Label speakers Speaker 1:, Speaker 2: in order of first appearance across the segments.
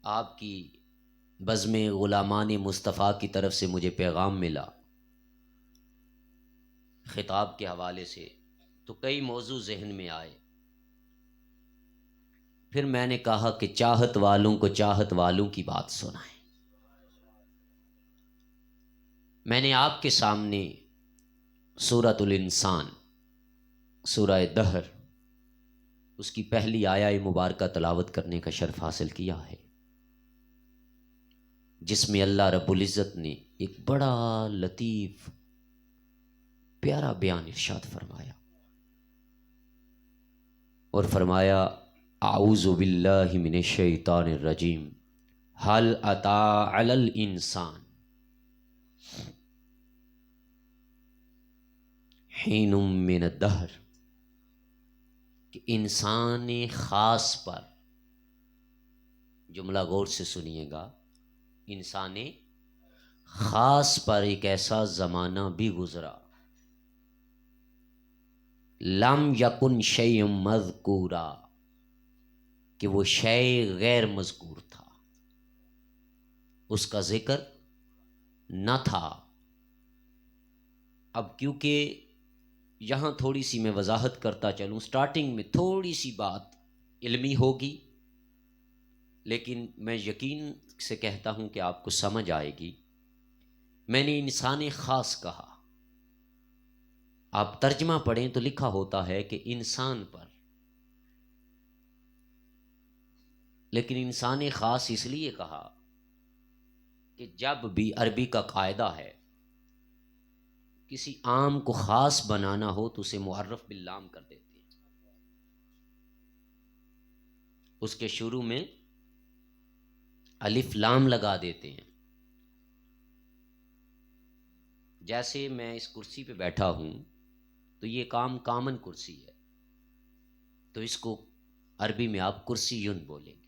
Speaker 1: آپ کی بزم غلامان مصطفیٰ کی طرف سے مجھے پیغام ملا خطاب کے حوالے سے، تو کئی موضوع ذہن میں آئے۔ پھر میں نے کہا کہ چاہت والوں کو چاہت والوں کی بات سنائیں۔ میں نے آپ کے سامنے سورۃ الانسان، سورہ دہر، اس کی پہلی آیہ مبارکہ تلاوت کرنے کا شرف حاصل کیا ہے، جس میں اللہ رب العزت نے ایک بڑا لطیف پیارا بیان ارشاد فرمایا، اور فرمایا اعوذ باللہ من الشیطان الرجیم هل اتی علی الانسان حین من الدہر، کہ انسان خاص پر، جملہ غور سے سنیے گا، انسان خاص پر ایک ایسا زمانہ بھی گزرا، لم یکن شیء مذکورا، کہ وہ شیء غیر مذکور تھا، اس کا ذکر نہ تھا۔ اب کیونکہ یہاں تھوڑی سی میں وضاحت کرتا چلوں، سٹارٹنگ میں تھوڑی سی بات علمی ہوگی، لیکن میں یقین سے کہتا ہوں کہ آپ کو سمجھ آئے گی۔ میں نے انسان خاص کہا، آپ ترجمہ پڑھیں تو لکھا ہوتا ہے کہ انسان پر، لیکن انسان خاص اس لیے کہا کہ جب بھی عربی کا قاعدہ ہے کسی عام کو خاص بنانا ہو تو اسے معرف باللام کر دیتے ہیں، اس کے شروع میں الف لام لگا دیتے ہیں۔ جیسے میں اس کرسی پہ بیٹھا ہوں تو یہ کامن کرسی ہے، تو اس کو عربی میں آپ کرسی یون بولیں گے،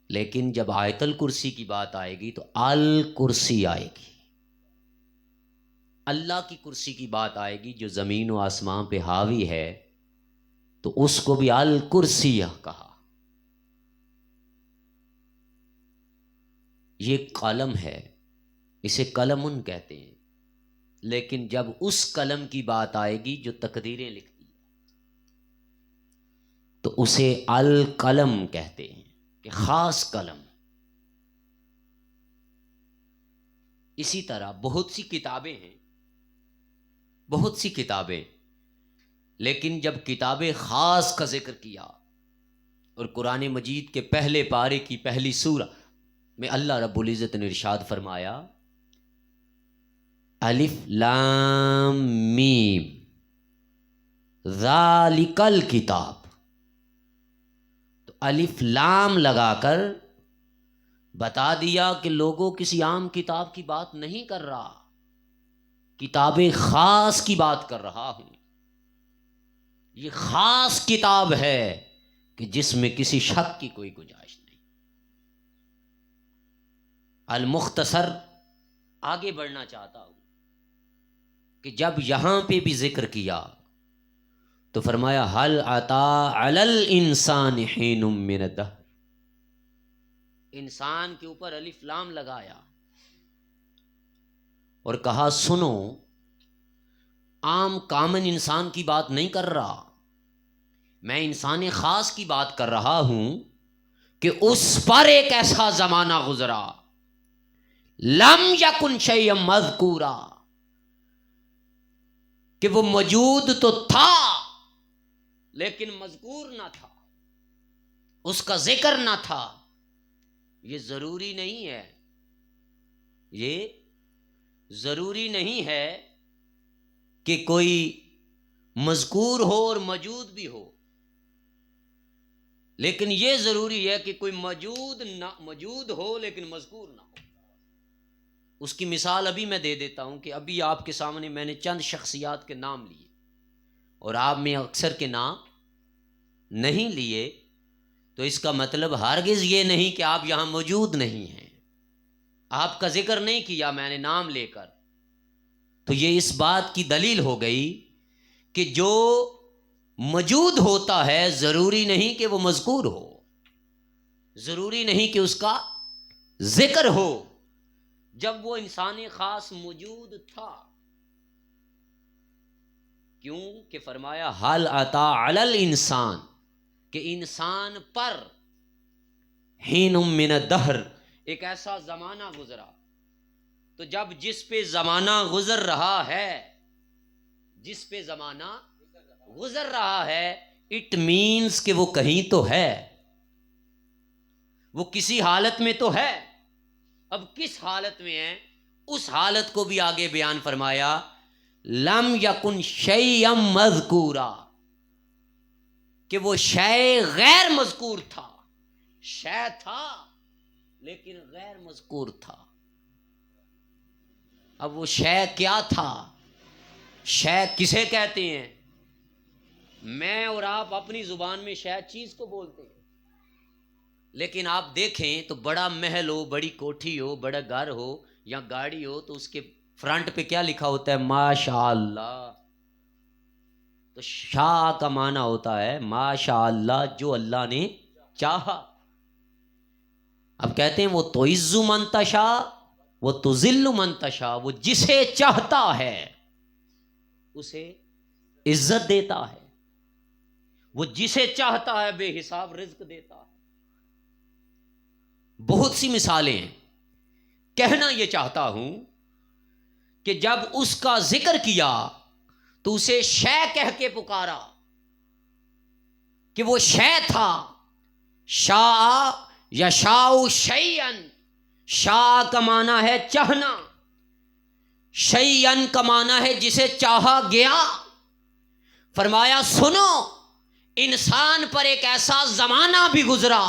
Speaker 1: لیکن جب آیت الکرسی کی بات آئے گی تو الکرسی آئے گی، اللہ کی کرسی کی بات آئے گی جو زمین و آسمان پہ حاوی ہے، تو اس کو بھی الکرسیہ کہا۔ یہ قلم ہے، اسے قلمن کہتے ہیں، لیکن جب اس قلم کی بات آئے گی جو تقدیریں لکھتی ہے تو اسے القلم کہتے ہیں، کہ خاص قلم۔ اسی طرح بہت سی کتابیں ہیں، بہت سی کتابیں، لیکن جب کتاب خاص کا ذکر کیا، اور قرآن مجید کے پہلے پارے کی پہلی سورہ میں اللہ رب العزت نے ارشاد فرمایا الف لام میم ذالک الکتاب، تو الف لام لگا کر بتا دیا کہ لوگوں کسی عام کتاب کی بات نہیں کر رہا، کتاب خاص کی بات کر رہا ہوں۔ یہ خاص کتاب ہے کہ جس میں کسی شک کی کوئی گنجائش نہیں۔ المختصر آگے بڑھنا چاہتا ہوں کہ جب یہاں پہ بھی ذکر کیا تو فرمایا هل اتی علی الانسان حین من الدہر، انسان کے اوپر الف لام لگایا اور کہا سنو، عام کامن انسان کی بات نہیں کر رہا، میں انسان خاص کی بات کر رہا ہوں کہ اس پر ایک ایسا زمانہ گزرا، لم یکن شیء مذکورا، کہ وہ موجود تو تھا لیکن مذکور نہ تھا، اس کا ذکر نہ تھا۔ یہ ضروری نہیں ہے، یہ ضروری نہیں ہے کہ کوئی مذکور ہو اور موجود بھی ہو، لیکن یہ ضروری ہے کہ کوئی موجود ہو لیکن مذکور نہ ہو۔ اس کی مثال ابھی میں دے دیتا ہوں کہ ابھی آپ کے سامنے میں نے چند شخصیات کے نام لیے، اور آپ میں اکثر کے نام نہیں لیے، تو اس کا مطلب ہرگز یہ نہیں کہ آپ یہاں موجود نہیں ہیں، آپ کا ذکر نہیں کیا میں نے نام لے کر، تو یہ اس بات کی دلیل ہو گئی کہ جو موجود ہوتا ہے ضروری نہیں کہ وہ مذکور ہو۔ ضروری نہیں کہ اس کا ذکر ہو. جب وہ انسان خاص موجود تھا، کیوں کہ فرمایا حل اتی علی الانسان، کہ انسان پر حین من الدہر، ایک ایسا زمانہ گزرا. تو جب جس پہ زمانہ گزر رہا ہے، جس پہ زمانہ گزر رہا ہے، اٹ مینس کہ وہ کہیں تو ہے، وہ کسی حالت میں تو ہے. اب کس حالت میں ہے، اس حالت کو بھی آگے بیان فرمایا. لم یکن شیئا مذکورا، کہ وہ شے غیر مذکور تھا. شے تھا لیکن غیر مذکور تھا. اب وہ شے کیا تھا؟ شے کسے کہتے ہیں؟ میں اور آپ اپنی زبان میں شے چیز کو بولتے ہیں، لیکن آپ دیکھیں تو بڑا محل ہو، بڑی کوٹھی ہو، بڑا گھر ہو یا گاڑی ہو، تو اس کے فرنٹ پہ کیا لکھا ہوتا ہے؟ ماشاء اللہ. تو شاہ کا معنی ہوتا ہے ماشاء اللہ، جو اللہ نے چاہا. اب کہتے ہیں وہ تعز من تشاء وہ تذل من تشاء، وہ جسے چاہتا ہے اسے عزت دیتا ہے، وہ جسے چاہتا ہے بے حساب رزق دیتا ہے. بہت سی مثالیں ہیں. کہنا یہ چاہتا ہوں کہ جب اس کا ذکر کیا تو اسے شے کہہ کے پکارا کہ وہ شے تھا. شاء یشاء شیئن، شاء کا معنی ہے چاہنا، شیئن کا معنی ہے جسے چاہا گیا. فرمایا سنو، انسان پر ایک ایسا زمانہ بھی گزرا،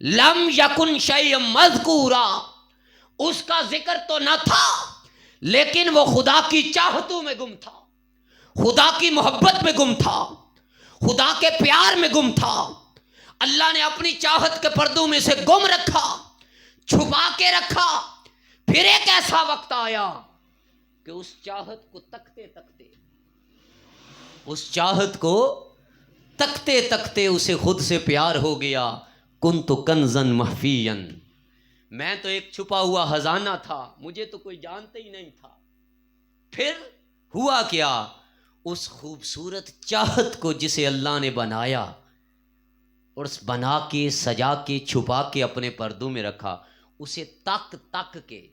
Speaker 1: لم یکن شیئا مذکورا، اس کا ذکر تو نہ تھا لیکن وہ خدا کی چاہتوں میں گم تھا، خدا کی محبت میں گم تھا، خدا کے پیار میں گم تھا. اللہ نے اپنی چاہت کے پردوں میں سے گم رکھا، چھپا کے رکھا. پھر ایک ایسا وقت آیا کہ اس چاہت کو تکتے تکتے، اس چاہت کو تکتے تکتے اسے خود سے پیار ہو گیا. کنت کنزا مخفیا، میں تو ایک چھپا ہوا خزانہ تھا، مجھے تو کوئی جانتا ہی نہیں تھا. پھر ہوا کیا؟ اس خوبصورت چاہت کو جسے اللہ نے بنایا اور بنا کے سجا کے چھپا کے اپنے پردوں میں رکھا، اسے تک تک کے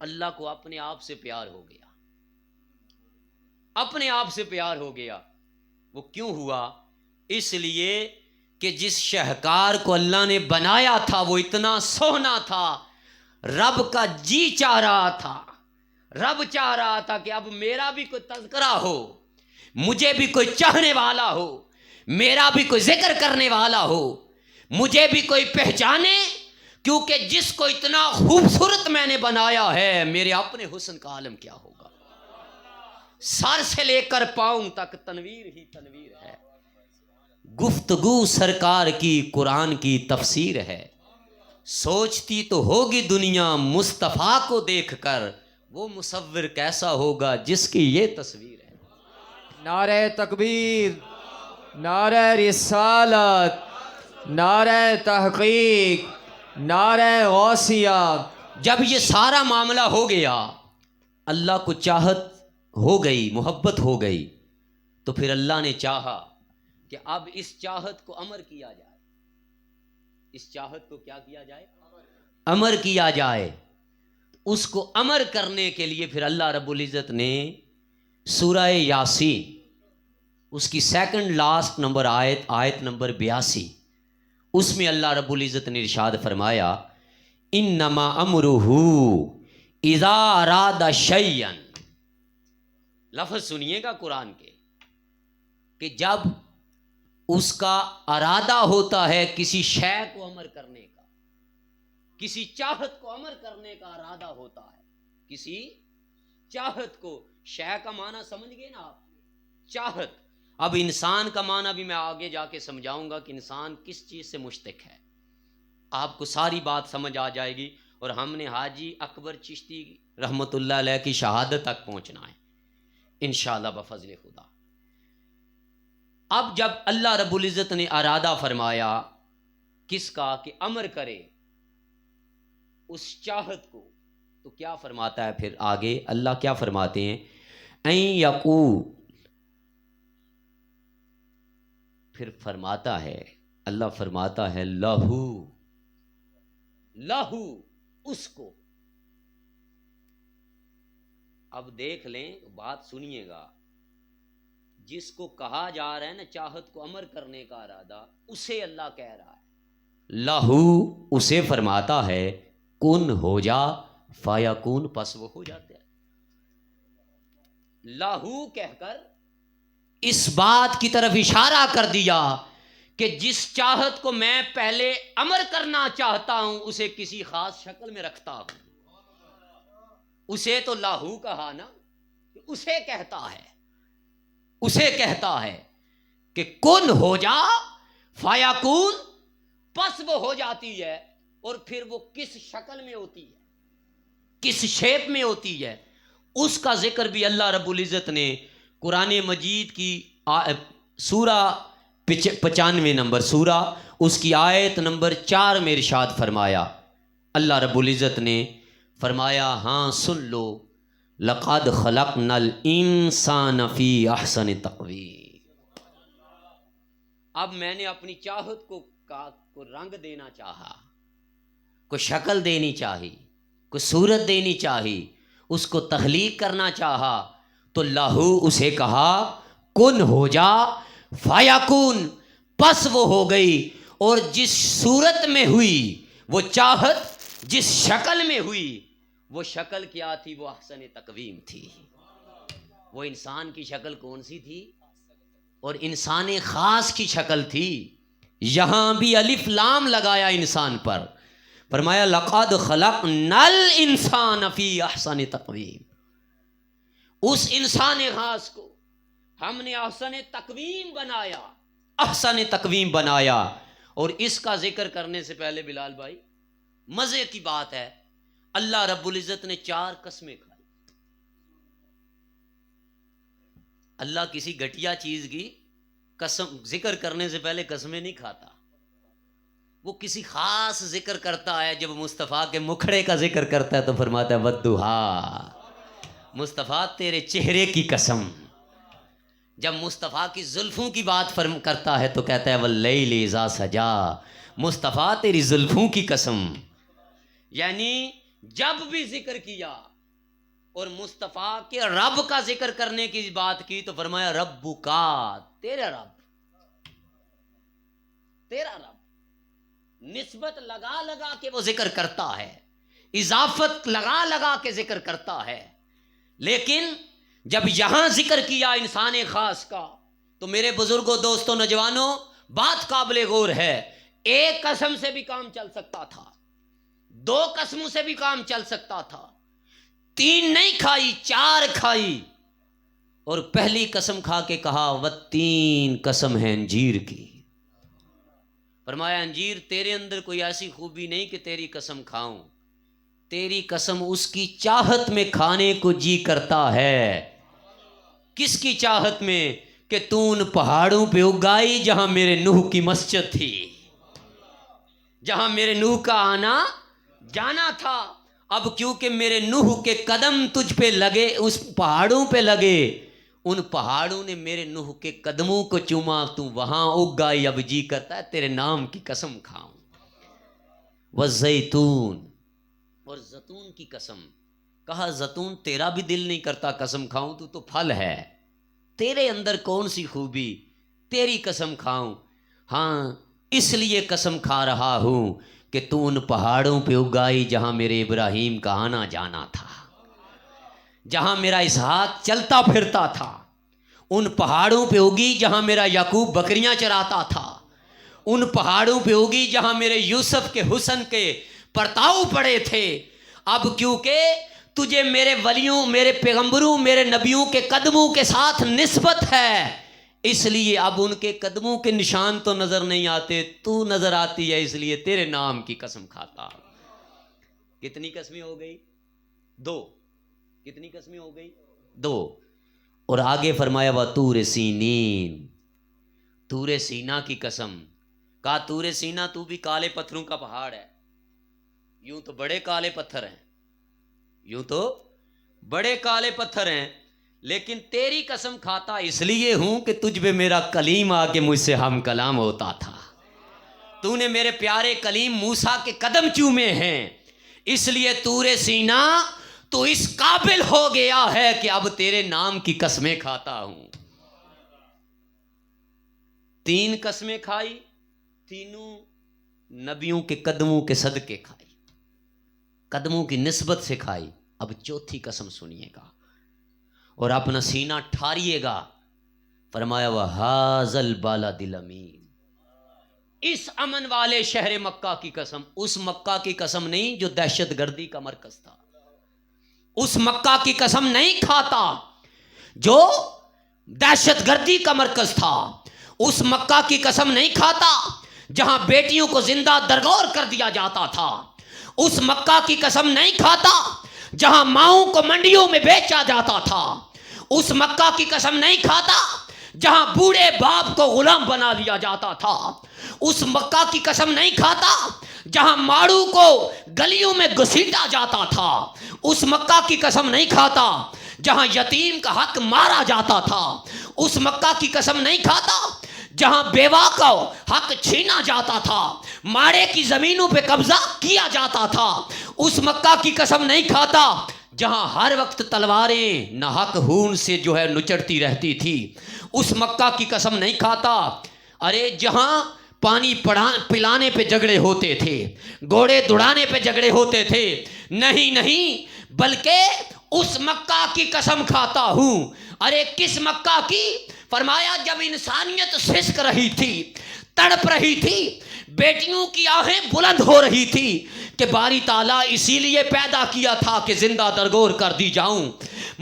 Speaker 1: اللہ کو اپنے آپ سے پیار ہو گیا، اپنے آپ سے پیار ہو گیا. وہ کیوں ہوا؟ اس لیے کہ جس شہکار کو اللہ نے بنایا تھا وہ اتنا سونا تھا، رب کا جی چاہ رہا تھا، رب چاہ رہا تھا کہ اب میرا بھی کوئی تذکرہ ہو، مجھے بھی کوئی چاہنے والا ہو، میرا بھی کوئی ذکر کرنے والا ہو، مجھے بھی کوئی پہچانے. کیونکہ جس کو اتنا خوبصورت میں نے بنایا ہے، میرے اپنے حسن کا عالم کیا ہوگا. سر سے لے کر پاؤں تک تنویر ہی تنویر ہے. گفتگو سرکار کی قرآن کی تفسیر ہے. سوچتی تو ہوگی دنیا مصطفیٰ کو دیکھ کر، وہ مصور کیسا ہوگا جس کی یہ تصویر ہے.
Speaker 2: نعرہ تکبیر، نعرہ رسالت، نعرہ تحقیق، نعرہ غوثیہ.
Speaker 1: جب یہ سارا معاملہ ہو گیا، اللہ کو چاہت ہو گئی، محبت ہو گئی، تو پھر اللہ نے چاہا کہ اب اس چاہت کو امر کیا جائے. اس چاہت کو کیا کیا جائے؟ امر کیا جائے. اس کو امر کرنے کے لیے پھر اللہ رب العزت نے سورہ یاسین، اس کی سیکنڈ لاسٹ نمبر آیت نمبر 82، اس میں اللہ رب العزت نے ارشاد فرمایا انما امرہ اذا اراد شیئا. لفظ سنیے گا قرآن کے، کہ جب اس کا ارادہ ہوتا ہے کسی شے کو امر کرنے کا، کسی چاہت کو امر کرنے کا ارادہ ہوتا ہے، کسی چاہت کو. شے کا معنی سمجھ گئے نا آپ؟ چاہت. اب انسان کا معنی بھی میں آگے جا کے سمجھاؤں گا کہ انسان کس چیز سے مشتق ہے، آپ کو ساری بات سمجھ آ جائے گی. اور ہم نے حاجی اکبر چشتی رحمت اللہ علیہ کی شہادت تک پہنچنا ہے انشاءاللہ بفضل خدا. اب جب اللہ رب العزت نے ارادہ فرمایا کس کا؟ کہ امر کرے اس چاہت کو. تو کیا فرماتا ہے پھر آگے؟ اللہ کیا فرماتے ہیں؟ این یقول، پھر فرماتا ہے اللہ فرماتا ہے لہو، لہو اس کو. اب دیکھ لیں بات، سنیے گا. جس کو کہا جا رہا ہے نا چاہت کو امر کرنے کا ارادہ، اسے اللہ کہہ رہا ہے لہو، اسے فرماتا ہے کن ہو جا، فیکون، پس وہ ہو جاتا ہے. لہو کہہ کر اس بات کی طرف اشارہ کر دیا کہ جس چاہت کو میں پہلے امر کرنا چاہتا ہوں اسے کسی خاص شکل میں رکھتا ہوں. اسے تو لاہو کہا نا، اسے کہتا ہے، اسے کہتا ہے کہ کن ہو جا فیکون، پس وہ ہو جاتی ہے. اور پھر وہ کس شکل میں ہوتی ہے، کس شیپ میں ہوتی ہے، اس کا ذکر بھی اللہ رب العزت نے قرآن مجید کی سورہ 95 نمبر سورہ، اس کی آیت نمبر 4 میں ارشاد فرمایا. اللہ رب العزت نے فرمایا ہاں سن لو، لقد خلقنا الانسان فی احسن تقویم. اب میں نے اپنی چاہت کو رنگ دینا چاہا، کو شکل دینی چاہی، کو صورت دینی چاہی، اس کو تخلیق کرنا چاہا، تو لاہو اسے کہا کن ہو جا فیکون، پس وہ ہو گئی. اور جس صورت میں ہوئی وہ چاہت، جس شکل میں ہوئی وہ شکل کیا تھی؟ وہ احسن تقویم تھی. وہ انسان کی شکل کون سی تھی؟ اور انسان خاص کی شکل تھی. یہاں بھی الف لام لگایا انسان پر، فرمایا لقد خلقنا الانسان فی احسن تقویم. اس انسان خاص کو ہم نے احسن تقویم بنایا، احسن تقویم بنایا. اور اس کا ذکر کرنے سے پہلے بلال بھائی مزے کی بات ہے، اللہ رب العزت نے 4 قسمیں کھائی. اللہ کسی گھٹیا چیز کی قسم ذکر کرنے سے پہلے قسمیں نہیں کھاتا. وہ کسی خاص ذکر کرتا ہے. جب مصطفیٰ کے مکھڑے کا ذکر کرتا ہے تو فرماتا ہے والضحیٰ، مصطفیٰ تیرے چہرے کی قسم. جب مصطفیٰ کی زلفوں کی بات کرتا ہے تو کہتا ہے واللیل اذا سجا، مصطفیٰ تیری زلفوں کی قسم. یعنی جب بھی ذکر کیا اور مصطفیٰ کے رب کا ذکر کرنے کی بات کی تو فرمایا رب کا، تیرا رب، تیرا رب. نسبت لگا لگا کے وہ ذکر کرتا ہے، اضافت لگا لگا کے ذکر کرتا ہے. لیکن جب یہاں ذکر کیا انسان خاص کا تو میرے بزرگوں، دوستوں، نوجوانوں، بات قابل غور ہے. ایک قسم سے بھی کام چل سکتا تھا، 2 قسموں سے بھی کام چل سکتا تھا. 3 نہیں کھائی، 4 کھائی. اور پہلی قسم کھا کے کہا والتین، قسم ہے انجیر کی. فرمایا انجیر تیرے اندر کوئی ایسی خوبی نہیں کہ تیری قسم کھاؤں، تیری قسم اس کی چاہت میں کھانے کو جی کرتا ہے. کس کی چاہت میں؟ کہ تو ان پہاڑوں پہ اگائی جہاں میرے نوح کی مسجد تھی، جہاں میرے نوح کا آنا جانا تھا. اب کیونکہ میرے نوح کے قدم تجھ پہ لگے، اس پہاڑوں پہ لگے، ان پہاڑوں نے میرے نوح کے قدموں کو چوما، تو وہاں اگ گئی، اب جی کرتا ہے تیرے نام کی قسم کھاؤں. والزیتون، اور زیتون کی قسم. کہا زیتون تیرا بھی دل نہیں کرتا قسم کھاؤں، تو پھل ہے، تیرے اندر کون سی خوبی، تیری قسم کھاؤں. ہاں اس لیے قسم کھا رہا ہوں کہ تو ان پہاڑوں پہ اگائی جہاں میرے ابراہیم کا آنا جانا تھا، جہاں میرا اسحاق چلتا پھرتا تھا. ان پہاڑوں پہ اگی جہاں میرا یعقوب بکریاں چراتا تھا. ان پہاڑوں پہ اگی جہاں میرے یوسف کے حسن کے پرتاؤ پڑے تھے. اب کیونکہ تجھے میرے ولیوں، میرے پیغمبروں، میرے نبیوں کے قدموں کے ساتھ نسبت ہے، اس لیے اب ان کے قدموں کے نشان تو نظر نہیں آتے، تو نظر آتی ہے، اس لیے تیرے نام کی قسم کھاتا. کتنی قسمیں ہو گئی؟ 2. کتنی قسمیں ہو گئی؟ 2. اور آگے فرمایا وطور سینین، طور سینا کی قسم. کہا طور سینہ تو بھی کالے پتھروں کا پہاڑ ہے، یوں تو بڑے کالے پتھر ہیں، یوں تو بڑے کالے پتھر ہیں، لیکن تیری قسم کھاتا اس لیے ہوں کہ تجھ پہ میرا کلیم آ کے مجھ سے ہم کلام ہوتا تھا، تو نے میرے پیارے کلیم موسیٰ کے قدم چومے ہیں، اس لیے طور سینہ تو اس قابل ہو گیا ہے کہ اب تیرے نام کی قسمیں کھاتا ہوں۔ 3 قسمیں کھائی، تینوں نبیوں کے قدموں کے صدقے کھائی، قدموں کی نسبت سے کھائی۔ اب چوتھی قسم سنیے گا اور اپنا سینہ ٹھاریے گا، فرمایا وَهَذَا الْبَلَدِ الْأَمِينِ، اس امن والے شہر مکہ کی قسم، اس مکہ کی قسم نہیں جو دہشت گردی کا مرکز تھا، اس مکہ کی قسم نہیں کھاتا جو دہشت گردی کا مرکز تھا، اس مکہ کی قسم نہیں کھاتا جہاں بیٹیوں کو زندہ درگور کر دیا جاتا تھا، اس مکہ کی قسم نہیں کھاتا جہاں ماؤں کو منڈیوں میں بیچا جاتا تھا، اس مکہ کی قسم نہیں کھاتا جہاں بوڑھے باپ کو غلام بنا لیا جاتا تھا، اس مکہ کی قسم نہیں کھاتا جہاں ماڑو کو گلیوں میں گھسیٹا جاتا تھا، اس مکہ کی قسم نہیں کھاتا جہاں یتیم کا حق مارا جاتا تھا، اس مکہ کی قسم نہیں کھاتا جہاں بیوہ کا حق چھینا جاتا تھا، ماڑے کی زمینوں پہ قبضہ کیا جاتا تھا، اس مکہ کی قسم نہیں کھاتا جہاں ہر وقت تلواریں ناحق خون سے جو ہے نچڑتی رہتی تھی، اس مکہ کی قسم نہیں کھاتا ارے جہاں پانی پلانے پہ جھگڑے ہوتے تھے، گھوڑے دوڑانے پہ جھگڑے ہوتے تھے، نہیں بلکہ اس مکہ کی قسم کھاتا ہوں۔ ارے کس مکہ کی؟ فرمایا جب انسانیت سسک رہی تھی، تڑپ رہی تھی، بیٹیوں کی آہیں بلند ہو رہی تھی کہ باری تعالیٰ اسی لیے پیدا کیا تھا کہ زندہ درگور کر دی جاؤں،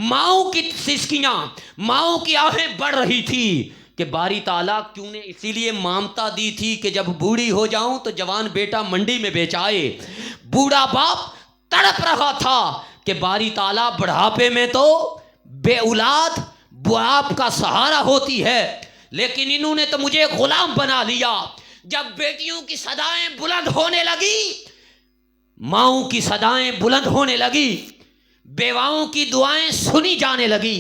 Speaker 1: ماؤں کی سسکیاں، ماؤں کی آہیں بڑھ رہی تھی کہ باری تعالیٰ کیوں نے اسی لیے مامتا دی تھی کہ جب بوڑھی ہو جاؤں تو جوان بیٹا منڈی میں بیچائے، بوڑھا باپ تڑپ رہا تھا کہ باری تعالیٰ بڑھاپے میں تو بے اولاد باپ کا سہارا ہوتی ہے، لیکن انہوں نے تو مجھے غلام بنا لیا۔ جب بیٹیوں کی صدائیں بلند ہونے لگی، ماؤں کی صدائیں بلند ہونے لگی، بیواؤں کی دعائیں سنی جانے لگی،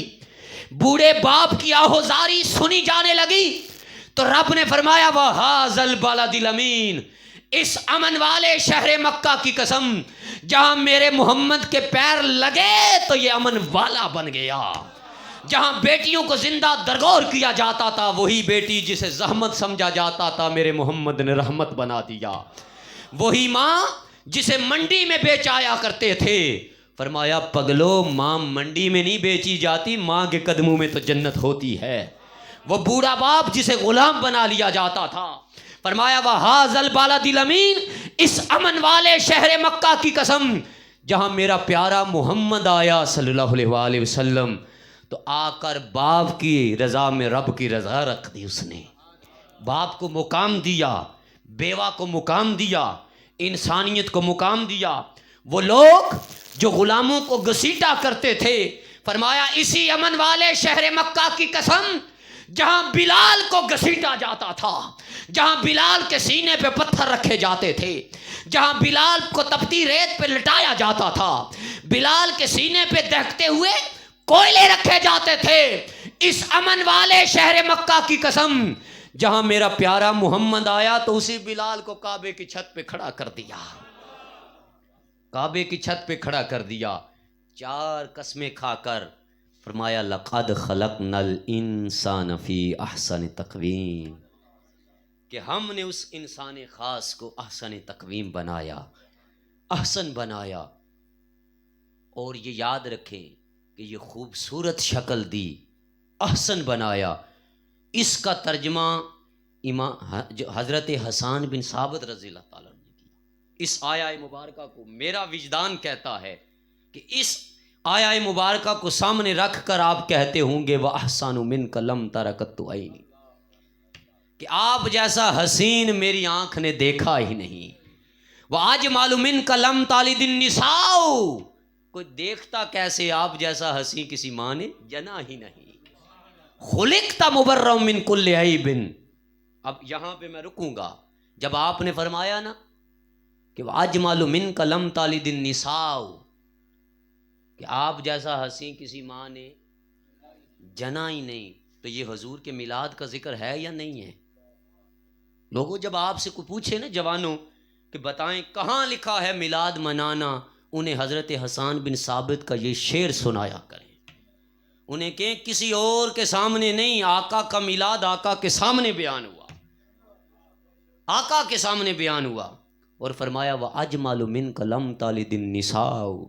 Speaker 1: بوڑھے باپ کی آہوزاری سنی جانے لگی، تو رب نے فرمایا وَهَذَا الْبَلَدِ الْأَمِينِ، اس امن والے شہر مکہ کی قسم، جہاں میرے محمد کے پیر لگے تو یہ امن والا بن گیا، جہاں بیٹیوں کو زندہ درگور کیا جاتا تھا وہی بیٹی جسے زحمت سمجھا جاتا تھا میرے محمد نے رحمت بنا دیا، وہی ماں جسے منڈی میں بیچایا کرتے تھے، فرمایا پگلو ماں منڈی میں نہیں بیچی جاتی، ماں کے قدموں میں تو جنت ہوتی ہے۔ وہ بوڑھا باپ جسے غلام بنا لیا جاتا تھا، فرمایا وَهَذَا الْبَلَدِ الْأَمِينِ، اس امن والے شہر مکہ کی قسم جہاں میرا پیارا محمد آیا صلی اللہ علیہ وآلہ وسلم، تو آ کر باپ کی رضا میں رب کی رضا رکھ دی، اس نے باپ کو مقام دیا، بیوہ کو مقام دیا، انسانیت کو مقام دیا۔ وہ لوگ جو غلاموں کو گھسیٹا کرتے تھے، فرمایا اسی امن والے شہر مکہ کی قسم جہاں بلال کو گھسیٹا جاتا تھا، جہاں بلال کے سینے پہ پتھر رکھے جاتے تھے، جہاں بلال کو تپتی ریت پہ لٹایا جاتا تھا، بلال کے سینے پہ دہکتے ہوئے کوئلے رکھے جاتے تھے، اس امن والے شہر مکہ کی قسم جہاں میرا پیارا محمد آیا تو اسی بلال کو کعبے کی چھت پہ کھڑا کر دیا، کعبے کی چھت پہ کھڑا کر دیا، 4 قسمیں کھا کر فرمایا لقد خلقنا الانسان فی احسن تقویم، کہ ہم نے اس انسان خاص کو احسن تقویم بنایا، احسن بنایا۔ اور یہ یاد رکھیں کہ یہ خوبصورت شکل دی، احسن بنایا، اس کا ترجمہ حضرت حسان بن ثابت رضی اللہ تعالیٰ نے کیا۔ اس آیہ مبارکہ کو میرا وجدان کہتا ہے کہ اس آیہ مبارکہ کو سامنے رکھ کر آپ کہتے ہوں گے وَأَحْسَنُ مِنْكَ لَمْ تَرَ قَطُّ عَيْنِي، کہ آپ جیسا حسین میری آنکھ نے دیکھا ہی نہیں، وَأَجْمَلُ مِنْكَ لَمْ تَلِدِ النِّسَاءُ، کوئی دیکھتا کیسے آپ جیسا حسین کسی ماں نے جنا ہی نہیں، خُلِقْتَ مُبَرًّا مِنْ كُلِّ عَيْبٍ۔ اب یہاں پہ میں رکوں گا، جب آپ نے فرمایا نا کہ اجمل منک لم تلد النساء، کہ آپ جیسا حسین کسی ماں نے جنا ہی نہیں، تو یہ حضور کے میلاد کا ذکر ہے یا نہیں ہے؟ لوگوں جب آپ سے کوئی پوچھے نا جوانوں کہ بتائیں کہاں لکھا ہے میلاد منانا، انہیں حضرت حسان بن ثابت کا یہ شعر سنایا کریں، انہیں کہ کسی اور کے سامنے نہیں، آقا کا میلاد آقا کے سامنے بیان ہوا، آقا کے سامنے بیان ہوا، اور فرمایا وَأَجْمَلُ مِنْكَ لَمْ تَلِدِ النِّسَاءُ،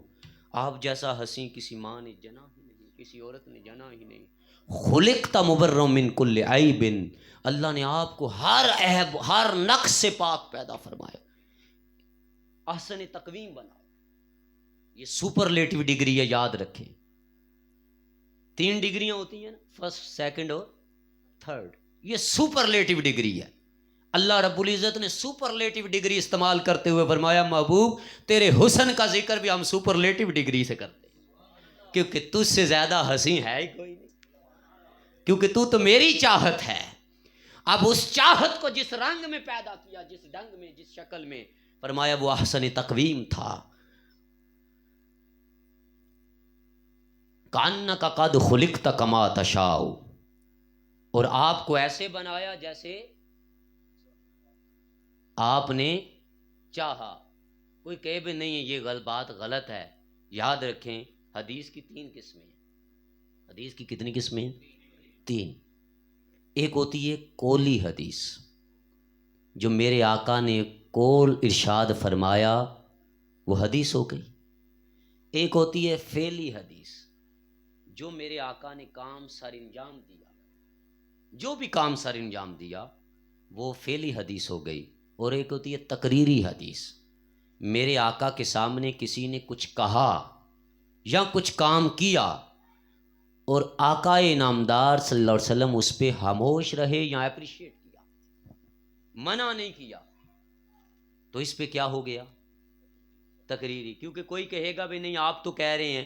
Speaker 1: آپ جیسا حسین کسی ماں نے جنا ہی نہیں، کسی عورت نے جنا ہی نہیں، خلقت مبرا من کل عیب، اللہ نے آپ کو ہر عیب ہر نقص سے پاک پیدا فرمایا، احسن تقویم بنا۔ یہ سپرلیٹو ڈگری ہے، یاد رکھیں، 3 ڈگریاں ہوتی ہیں نا، فرسٹ سیکنڈ اور تھرڈ، یہ سپرلیٹو ڈگری ہے۔ اللہ رب العزت نے سپرلیٹو ڈگری استعمال کرتے ہوئے فرمایا محبوب تیرے حسن کا ذکر بھی ہم سپرلیٹو ڈگری سے کرتے ہیں، کیونکہ تجھ سے زیادہ حسین ہے ہی کوئی نہیں، کیونکہ تو میری چاہت ہے۔ اب اس چاہت کو جس رنگ میں پیدا کیا، جس ڈنگ میں، جس شکل میں، فرمایا وہ احسن تقویم تھا، کانک قد خلقت کما تشاء، اور آپ کو ایسے بنایا جیسے آپ نے چاہا۔ کوئی کہے بھی نہیں یہ بات غلط ہے، یاد رکھیں حدیث کی 3 قسمیں ہیں۔ حدیث کی کتنی قسمیں ہیں؟ 3۔ ایک ہوتی ہے قولی حدیث، جو میرے آقا نے قول ارشاد فرمایا وہ حدیث ہو گئی۔ ایک ہوتی ہے فعلی حدیث، جو میرے آقا نے کام سر انجام دیا، جو بھی کام سر انجام دیا وہ فعلی حدیث ہو گئی۔ اور ایک ہوتی ہے تقریری حدیث، میرے آقا کے سامنے کسی نے کچھ کہا یا کچھ کام کیا اور آقا نامدار صلی اللہ علیہ وسلم اس پہ خاموش رہے یا اپریشیٹ کیا، منع نہیں کیا، تو اس پہ کیا ہو گیا؟ تقریری۔ کیونکہ کوئی کہے گا بھی نہیں آپ تو کہہ رہے ہیں،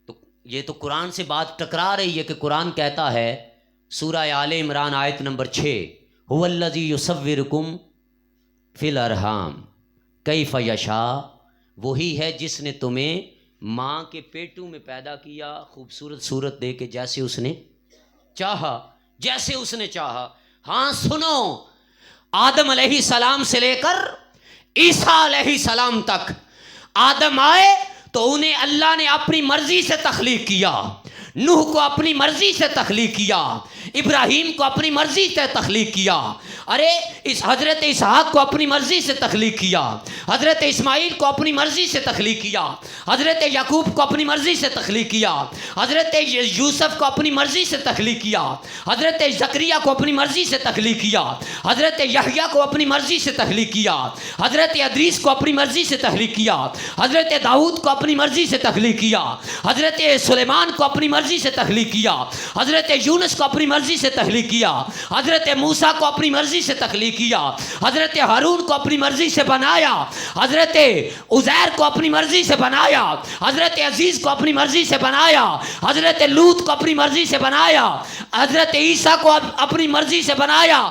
Speaker 1: تو یہ تو قرآن سے بات ٹکرا رہی ہے، کہ قرآن کہتا ہے سورہ آل عمران آیت نمبر 6 هو الذی یصورکم فی الارحام کیف یشاء، وہی ہے جس نے تمہیں ماں کے پیٹوں میں پیدا کیا خوبصورت صورت دے کے، جیسے اس نے چاہا، جیسے اس نے چاہا۔ ہاں سنو، آدم علیہ السلام سے لے کر عیسیٰ علیہ السلام تک، آدم آئے تو انہیں اللہ نے اپنی مرضی سے تخلیق کیا، نوح کو اپنی مرضی سے تخلیق کیا، ابراہیم کو اپنی مرضی سے تخلیق کیا، ارے اس حضرت اسحاق کو اپنی مرضی سے تخلیق کیا، حضرت اسماعیل کو اپنی مرضی سے تخلیق کیا، حضرت یعقوب کو اپنی مرضی سے تخلیق کیا، حضرت یوسف کو اپنی مرضی سے تخلیق کیا، حضرت زکریا کو اپنی مرضی سے تخلیق کیا، حضرت یحییٰ کو اپنی مرضی سے تخلیق کیا، حضرت ادریس کو اپنی مرضی سے تخلیق کیا، حضرت داؤد کو اپنی مرضی سے تخلیق کیا، حضرت سلیمان کو اپنی مرضی سے تخلیق کیا، حضرت یونس کو اپنی مرضی سے تخلیق کیا، حضرت موسیٰ کو اپنی مرضی سے تخلیق کیا، حضرت ہارون کو اپنی مرضی سے بنایا، حضرت عزیر کو اپنی مرضی سے بنایا، حضرت عزیز کو اپنی مرضی سے بنایا، حضرت لوط کو اپنی مرضی سے بنایا، حضرت عیسیٰ کو اپنی مرضی سے بنایا،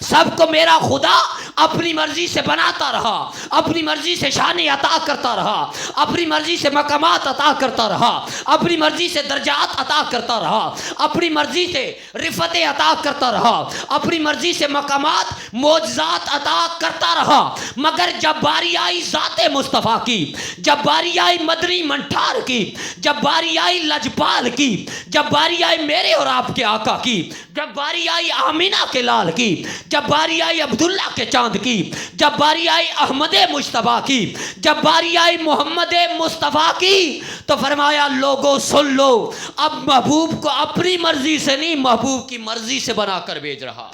Speaker 1: سب کو میرا خدا اپنی مرضی سے بناتا رہا، اپنی مرضی سے شان عطا کرتا رہا، اپنی مرضی سے مقامات عطا کرتا رہا، اپنی مرضی سے درجات عطا کرتا رہا، اپنی مرضی سے رفعتیں عطا کرتا رہا، اپنی مرضی سے مقامات معجزات عطا کرتا رہا۔ مگر جب باری آئی ذات مصطفیٰ کی، جب باری آئی مدنی منٹھار کی، جب باری آئی لجپال کی، جب باری آئی میرے اور آپ کے آقا کی، جب باری آئی آمینہ کے لال کی، جب باری آئی عبداللہ کے چاند کی، جب باری آئی احمد مصطفیٰ کی، جب باری آئی محمد مصطفیٰ کی، تو فرمایا لوگوں سن لو، اب محبوب کو اپنی مرضی سے نہیں، محبوب کی مرضی سے بنا کر بھیج رہا۔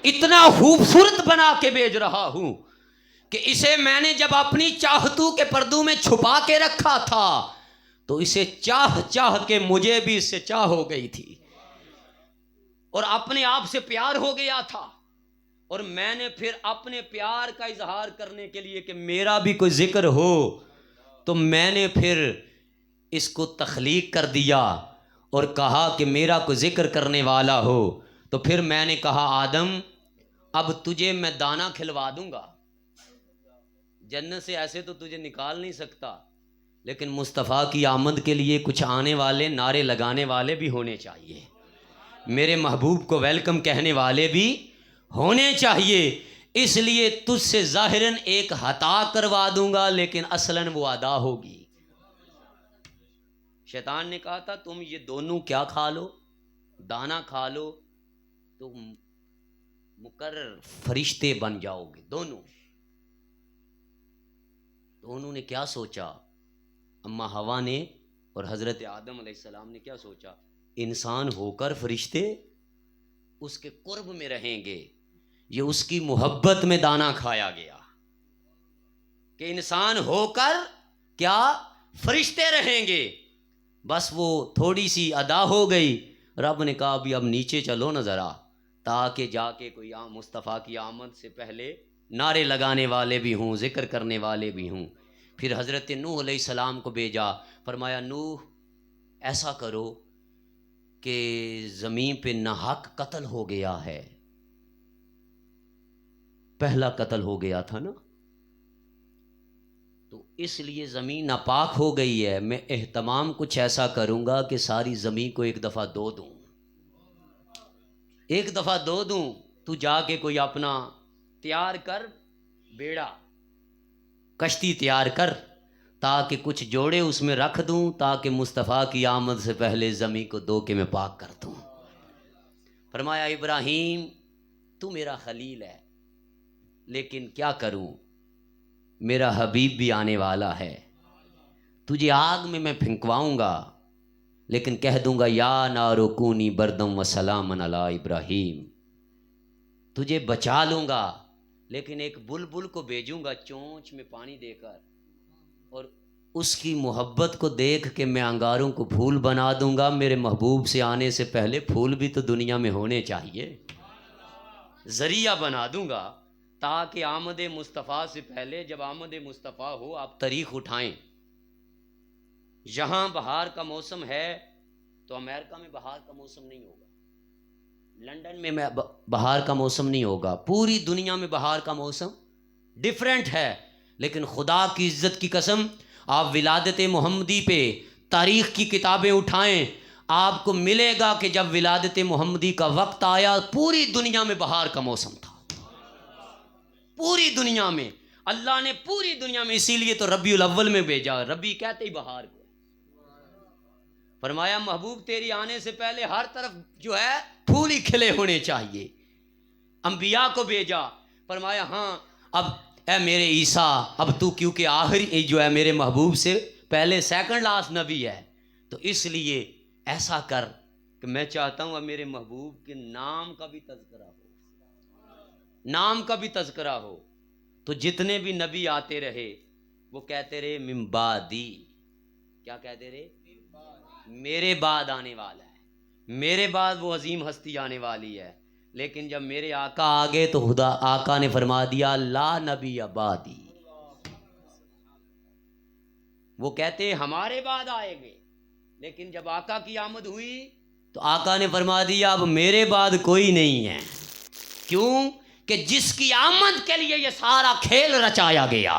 Speaker 1: اتنا خوبصورت بنا کے بھیج رہا ہوں کہ اسے میں نے جب اپنی چاہتوں کے پردوں میں چھپا کے رکھا تھا تو اسے چاہ چاہ کے مجھے بھی اس سے چاہ ہو گئی تھی اور اپنے آپ سے پیار ہو گیا تھا، اور میں نے پھر اپنے پیار کا اظہار کرنے کے لیے کہ میرا بھی کوئی ذکر ہو تو میں نے پھر اس کو تخلیق کر دیا اور کہا کہ میرا کوئی ذکر کرنے والا ہو. تو پھر میں نے کہا آدم اب تجھے میں دانا کھلوا دوں گا، جنت سے ایسے تو تجھے نکال نہیں سکتا، لیکن مصطفیٰ کی آمد کے لیے کچھ آنے والے نعرے لگانے والے بھی ہونے چاہیے، میرے محبوب کو ویلکم کہنے والے بھی ہونے چاہیے. اس لیے تجھ سے ظاہراً ایک عطا کروا دوں گا لیکن اصلاً وہ ادا ہوگی. شیطان نے کہا تھا تم یہ دونوں کیا کھا لو، دانا کھا لو تو مقرر فرشتے بن جاؤ گے دونوں. تو انہوں نے کیا سوچا، اما حوا نے اور حضرت آدم علیہ السلام نے کیا سوچا، انسان ہو کر فرشتے اس کے قرب میں رہیں گے. یہ اس کی محبت میں دانا کھایا گیا کہ انسان ہو کر کیا فرشتے رہیں گے. بس وہ تھوڑی سی ادا ہو گئی. رب نے کہا اب نیچے چلو نا ذرا، تاکہ جا کے کوئی مصطفیٰ کی آمد سے پہلے نعرے لگانے والے بھی ہوں، ذکر کرنے والے بھی ہوں. پھر حضرت نوح علیہ السلام کو بھیجا، فرمایا نوح ایسا کرو کہ زمین پہ ناحق قتل ہو گیا ہے، پہلا قتل ہو گیا تھا نا، تو اس لیے زمین ناپاک ہو گئی ہے. میں اہتمام کچھ ایسا کروں گا کہ ساری زمین کو ایک دفعہ دھو دوں، ایک دفعہ دھو دوں. تو جا کے کوئی اپنا تیار کر بیڑا، کشتی تیار کر، تاکہ کچھ جوڑے اس میں رکھ دوں، تاکہ مصطفیٰ کی آمد سے پہلے زمین کو دھو کے میں پاک کر دوں. فرمایا ابراہیم تو میرا خلیل ہے، لیکن کیا کروں، میرا حبیب بھی آنے والا ہے، تجھے آگ میں پھینکواؤں گا، لیکن کہہ دوں گا یا نار کونی بردم و سلام علی ابراہیم. تجھے بچا لوں گا، لیکن ایک بلبل کو بھیجوں گا چونچ میں پانی دے کر، اور اس کی محبت کو دیکھ کے میں انگاروں کو پھول بنا دوں گا. میرے محبوب سے آنے سے پہلے پھول بھی تو دنیا میں ہونے چاہیے، ذریعہ بنا دوں گا تاکہ آمد مصطفیٰ سے پہلے جب آمد مصطفیٰ ہو آپ تاریخ اٹھائیں. یہاں بہار کا موسم ہے تو امریکہ میں بہار کا موسم نہیں ہوگا، لندن میں بہار کا موسم نہیں ہوگا، پوری دنیا میں بہار کا موسم ڈیفرنٹ ہے. لیکن خدا کی عزت کی قسم آپ ولادت محمدی پہ تاریخ کی کتابیں اٹھائیں، آپ کو ملے گا کہ جب ولادت محمدی کا وقت آیا پوری دنیا میں بہار کا موسم تھا، پوری دنیا میں. اللہ نے پوری دنیا میں، اسی لیے تو ربیع الاول میں بھیجا، ربیع کہتے ہی بہار کو. فرمایا محبوب تیری آنے سے پہلے ہر طرف جو ہے پھول ہی کھلے ہونے چاہیے. انبیاء کو بھیجا، فرمایا ہاں اب اے میرے عیسیٰ اب تو کیونکہ آخری جو ہے میرے محبوب سے پہلے سیکنڈ لاسٹ نبی ہے، تو اس لیے ایسا کر کہ میں چاہتا ہوں اب میرے محبوب کے نام کا بھی تذکرہ ہو، نام کا بھی تذکرہ ہو. تو جتنے بھی نبی آتے رہے وہ کہتے رہے من بعدی، کیا کہتے رہے، میرے بعد آنے والا ہے، میرے بعد وہ عظیم ہستی آنے والی ہے. لیکن جب میرے آقا آگے تو خدا آقا نے فرما دیا لا نبی بعدی. وہ کہتے ہمارے بعد آئے گے، لیکن جب آقا کی آمد ہوئی تو آقا نے فرما دیا اب میرے بعد کوئی نہیں ہے. کیوں کہ جس کی آمد کے لیے یہ سارا کھیل رچایا گیا،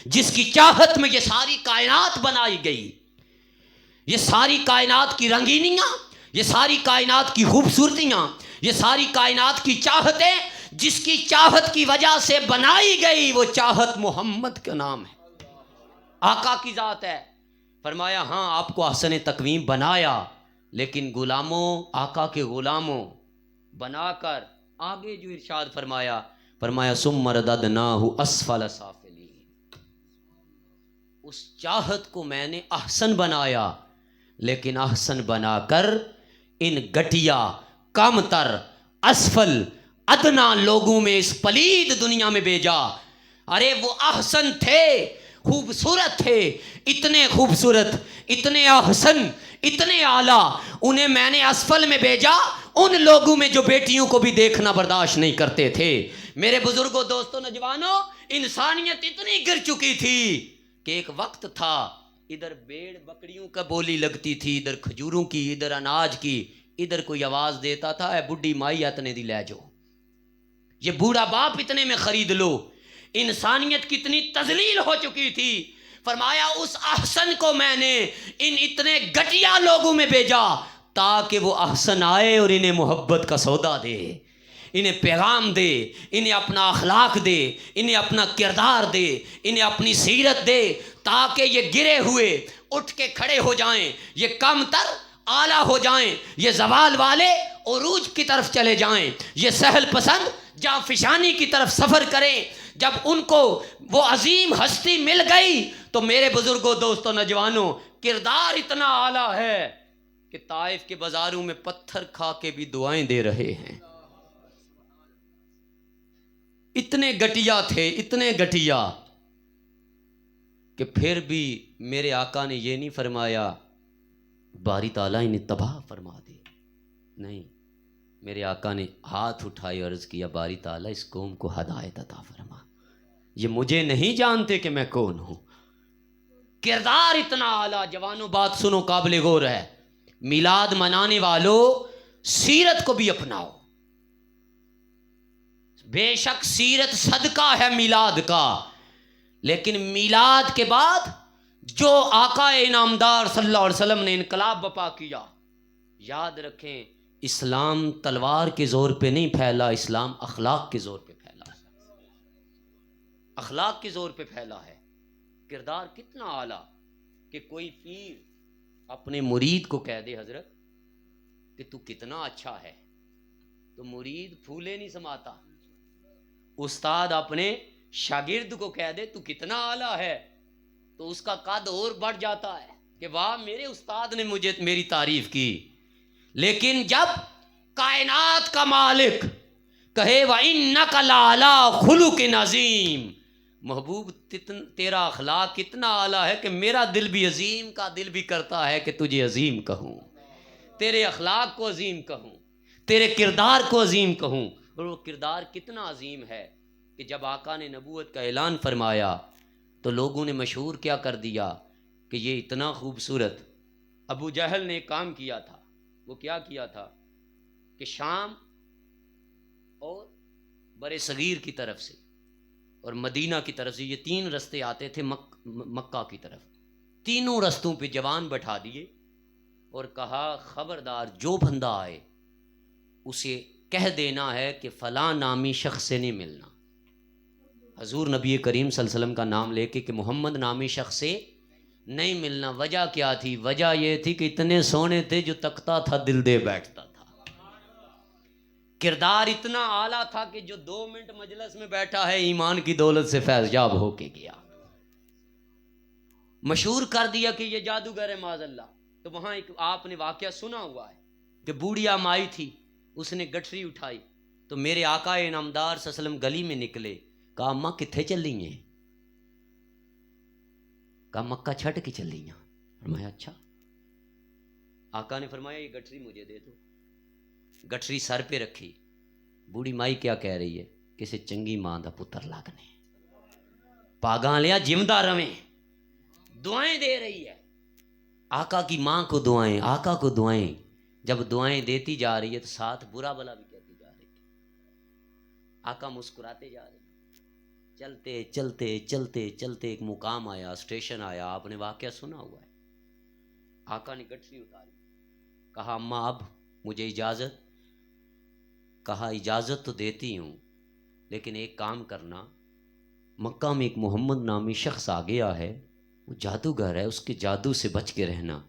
Speaker 1: جس کی چاہت میں یہ ساری کائنات بنائی گئی، یہ ساری کائنات کی رنگینیاں، یہ ساری کائنات کی خوبصورتیاں، یہ ساری کائنات کی چاہتیں، جس کی چاہت کی وجہ سے بنائی گئی وہ چاہت محمد کا نام ہے، آقا کی ذات ہے. فرمایا ہاں آپ کو احسن تقویم بنایا، لیکن غلاموں، آقا کے غلاموں بنا کر آگے جو ارشاد فرمایا ثم رددناہ اسفل سافلین، اس چاہت کو میں نے احسن بنایا، لیکن احسن بنا کر ان گٹیا کم تر اسفل ادنا لوگوں میں اس پلید دنیا میں بھیجا. ارے وہ احسن تھے، خوبصورت تھے، اتنے خوبصورت، اتنے احسن، اتنے اعلیٰ، انہیں میں نے اسفل میں بھیجا، ان لوگوں میں جو بیٹیوں کو بھی دیکھنا برداشت نہیں کرتے تھے. میرے بزرگوں، دوستوں، نوجوانوں، انسانیت اتنی گر چکی تھی کہ ایک وقت تھا ادھر بیڑ بکریوں کا بولی لگتی تھی، ادھر کھجوروں کی، ادھر اناج کی، ادھر کوئی آواز دیتا تھا اے بڈھی مائی اتنے دی لے جاؤ، یہ بوڑھا باپ اتنے میں خرید لو۔ انسانیت کتنی تذلیل ہو چکی تھی، فرمایا اس احسن کو میں نے ان اتنے گھٹیا لوگوں میں بھیجا تاکہ وہ احسن آئے اور انہیں محبت کا سودا دے، انہیں پیغام دے، انہیں اپنا اخلاق دے، انہیں اپنا کردار دے، انہیں اپنی سیرت دے، تاکہ یہ گرے ہوئے اٹھ کے کھڑے ہو جائیں، یہ کم تر اعلیٰ ہو جائیں، یہ زوال والے عروج کی طرف چلے جائیں، یہ سہل پسند جاں فشانی کی طرف سفر کریں۔ جب ان کو وہ عظیم ہستی مل گئی تو میرے بزرگوں، دوستوں، نوجوانوں، کردار اتنا اعلیٰ ہے کہ طائف کے بازاروں میں پتھر کھا کے بھی دعائیں دے رہے ہیں۔ اتنے گٹیا تھے، اتنے گٹیا کہ پھر بھی میرے آقا نے یہ نہیں فرمایا باری تعالیٰ انہیں تباہ فرما دے، نہیں، میرے آقا نے ہاتھ اٹھائی، عرض کیا باری تعالیٰ اس قوم کو ہدایت عطا فرما، یہ مجھے نہیں جانتے کہ میں کون ہوں۔ کردار اتنا اعلیٰ۔ جوانوں بات سنو، قابل غور ہے، میلاد منانے والوں سیرت کو بھی اپناؤ۔ بے شک سیرت صدقہ ہے میلاد کا، لیکن میلاد کے بعد جو آقا انعامدار صلی اللہ علیہ وسلم نے انقلاب بپا کیا، یاد رکھیں اسلام تلوار کے زور پہ نہیں پھیلا، اسلام اخلاق کے زور پہ پھیلا ہے، اخلاق کے زور پہ پھیلا ہے۔ کردار کتنا اعلیٰ کہ کوئی پیر اپنے مرید کو کہہ دے حضرت کہ تو کتنا اچھا ہے، تو مرید پھولے نہیں سماتا۔ استاد اپنے شاگرد کو کہہ دے تو کتنا اعلیٰ ہے تو اس کا قد اور بڑھ جاتا ہے کہ واہ میرے استاد نے مجھے میری تعریف کی۔ لیکن جب کائنات کا مالک کہے وَإِنَّكَ لَعَلَىٰ خُلُقٍ عَظِيمٍ، محبوب تیرا اخلاق کتنا اعلیٰ ہے کہ میرا دل بھی عظیم کا دل بھی کرتا ہے کہ تجھے عظیم کہوں، تیرے اخلاق کو عظیم کہوں، تیرے کردار کو عظیم کہوں۔ اور وہ کردار کتنا عظیم ہے کہ جب آقا نے نبوت کا اعلان فرمایا تو لوگوں نے مشہور کیا کر دیا کہ یہ اتنا خوبصورت۔ ابو جہل نے ایک کام کیا تھا، وہ کیا کیا تھا کہ شام اور بر صغیر کی طرف سے اور مدینہ کی طرف سے یہ تین رستے آتے تھے مکہ کی طرف، تینوں رستوں پہ جوان بٹھا دیے اور کہا خبردار جو بندہ آئے اسے کہہ دینا ہے کہ فلاں نامی شخص سے نہیں ملنا۔ حضور نبی کریم صلی اللہ علیہ وسلم کا نام لے کے کہ محمد نامی شخص سے نہیں ملنا۔ وجہ کیا تھی؟ وجہ یہ تھی کہ اتنے سونے تھے جو تکتا تھا دل دے بیٹھتا تھا۔ کردار اتنا اعلیٰ تھا کہ جو 2 منٹ مجلس میں بیٹھا ہے ایمان کی دولت سے فیض یاب ہو کے گیا۔ مشہور کر دیا کہ یہ جادوگر ہے معاذ اللہ۔ تو وہاں ایک آپ نے واقعہ سنا ہوا ہے کہ بوڑھیا مائی تھی، اس نے گٹھری اٹھائی تو میرے آقا انعامدار صلی اللہ علیہ وسلم گلی میں نکلے، کہا اماں کتھے چلی ہیں؟ کہا مکہ چھٹ کے چلی ہیں۔ فرمایا اچھا۔ آقا نے فرمایا یہ گٹھری مجھے دے دو۔ گٹھری سر پہ رکھی، بوڑھی مائی کیا کہہ رہی ہے؟ کسی چنگی ماں دا پتر لگنے، پاگاں لیا جمدہ رویں، دعائیں دے رہی ہے۔ آقا کی ماں کو دعائیں، آقا کو دعائیں، جب دعائیں دیتی جا رہی ہے تو ساتھ برا بلا بھی کہتی جا رہی ہے۔ آقا مسکراتے جا رہے ہیں۔ چلتے چلتے چلتے چلتے ایک مقام آیا، اسٹیشن آیا، آپ نے واقعہ سنا ہوا ہے۔ آقا نے گٹھری اتاری، کہا اماں اب مجھے اجازت؟ کہا اجازت تو دیتی ہوں لیکن ایک کام کرنا، مکہ میں ایک محمد نامی شخص آ گیا ہے، وہ جادوگر ہے، اس کے جادو سے بچ کے رہنا۔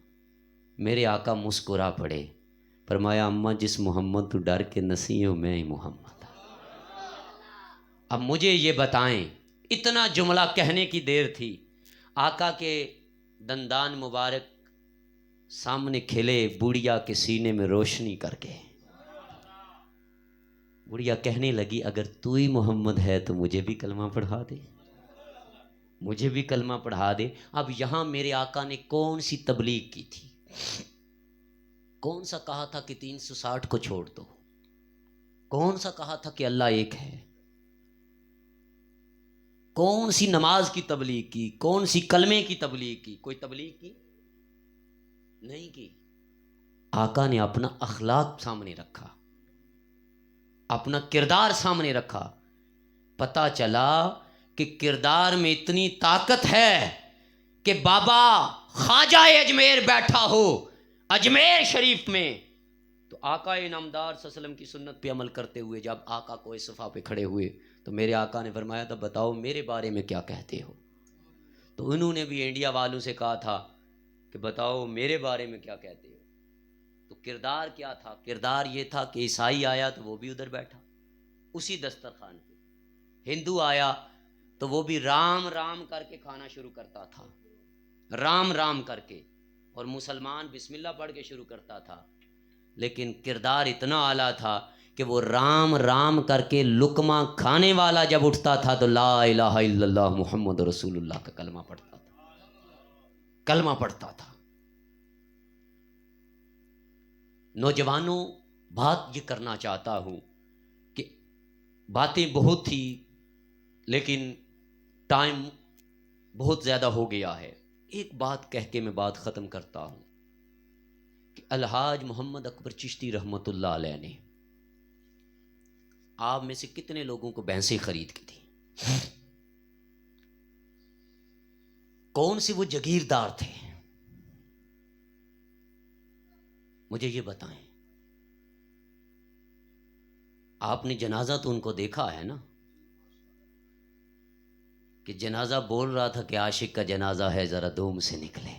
Speaker 1: میرے آقا مسکرا پڑے، فرمایا اماں جس محمد تو ڈر کے نسیوں میں ہی محمد۔ اب مجھے یہ بتائیں، اتنا جملہ کہنے کی دیر تھی، آقا کے دندان مبارک سامنے کھلے، بوڑھیا کے سینے میں روشنی کر کے بوڑھیا کہنے لگی اگر تو ہی محمد ہے تو مجھے بھی کلمہ پڑھا دے، مجھے بھی کلمہ پڑھا دے۔ اب یہاں میرے آقا نے کون سی تبلیغ کی تھی؟ کون سا کہا تھا کہ 360 کو چھوڑ دو؟ کون سا کہا تھا کہ اللہ ایک ہے؟ کون سی نماز کی تبلیغ کی، کون سی کلمے کی تبلیغ کی؟ کوئی تبلیغ کی نہیں کی. آقا نے اپنا اخلاق سامنے رکھا، اپنا کردار سامنے رکھا. پتہ چلا کہ کردار میں اتنی طاقت ہے کہ بابا خواجہ اجمیر بیٹھا ہو اجمیر شریف میں تو آقا انعامدار صلی اللہ علیہ وسلم کی سنت پہ عمل کرتے ہوئے جب آقا کو اس صفحہ پہ کھڑے ہوئے تو میرے آقا نے فرمایا تھا بتاؤ میرے بارے میں کیا کہتے ہو. تو انہوں نے بھی انڈیا والوں سے کہا تھا کہ بتاؤ میرے بارے میں کیا کہتے ہو. تو کردار کیا تھا؟ کردار یہ تھا کہ عیسائی آیا تو وہ بھی ادھر بیٹھا اسی دسترخوان پہ، ہندو آیا تو وہ بھی رام رام کر کے کھانا شروع کرتا تھا، رام رام کر کے، اور مسلمان بسم اللہ پڑھ کے شروع کرتا تھا. لیکن کردار اتنا اعلیٰ تھا کہ وہ رام رام کر کے لقمہ کھانے والا جب اٹھتا تھا تو لا الہ الا اللہ محمد رسول اللہ کا کلمہ پڑھتا تھا، کلمہ پڑھتا تھا. نوجوانوں بات یہ کرنا چاہتا ہوں کہ باتیں بہت تھی لیکن ٹائم بہت زیادہ ہو گیا ہے. ایک بات کہہ کے میں بات ختم کرتا ہوں کہ الحاج محمد اکبر چشتی رحمۃ اللہ علیہ نے آپ میں سے کتنے لوگوں کو بھینسیں خرید کی تھی؟ کون سے وہ جگیردار تھے مجھے یہ بتائیں. آپ نے جنازہ تو ان کو دیکھا ہے نا کہ جنازہ بول رہا تھا کہ عاشق کا جنازہ ہے ذرا دوم سے نکلے.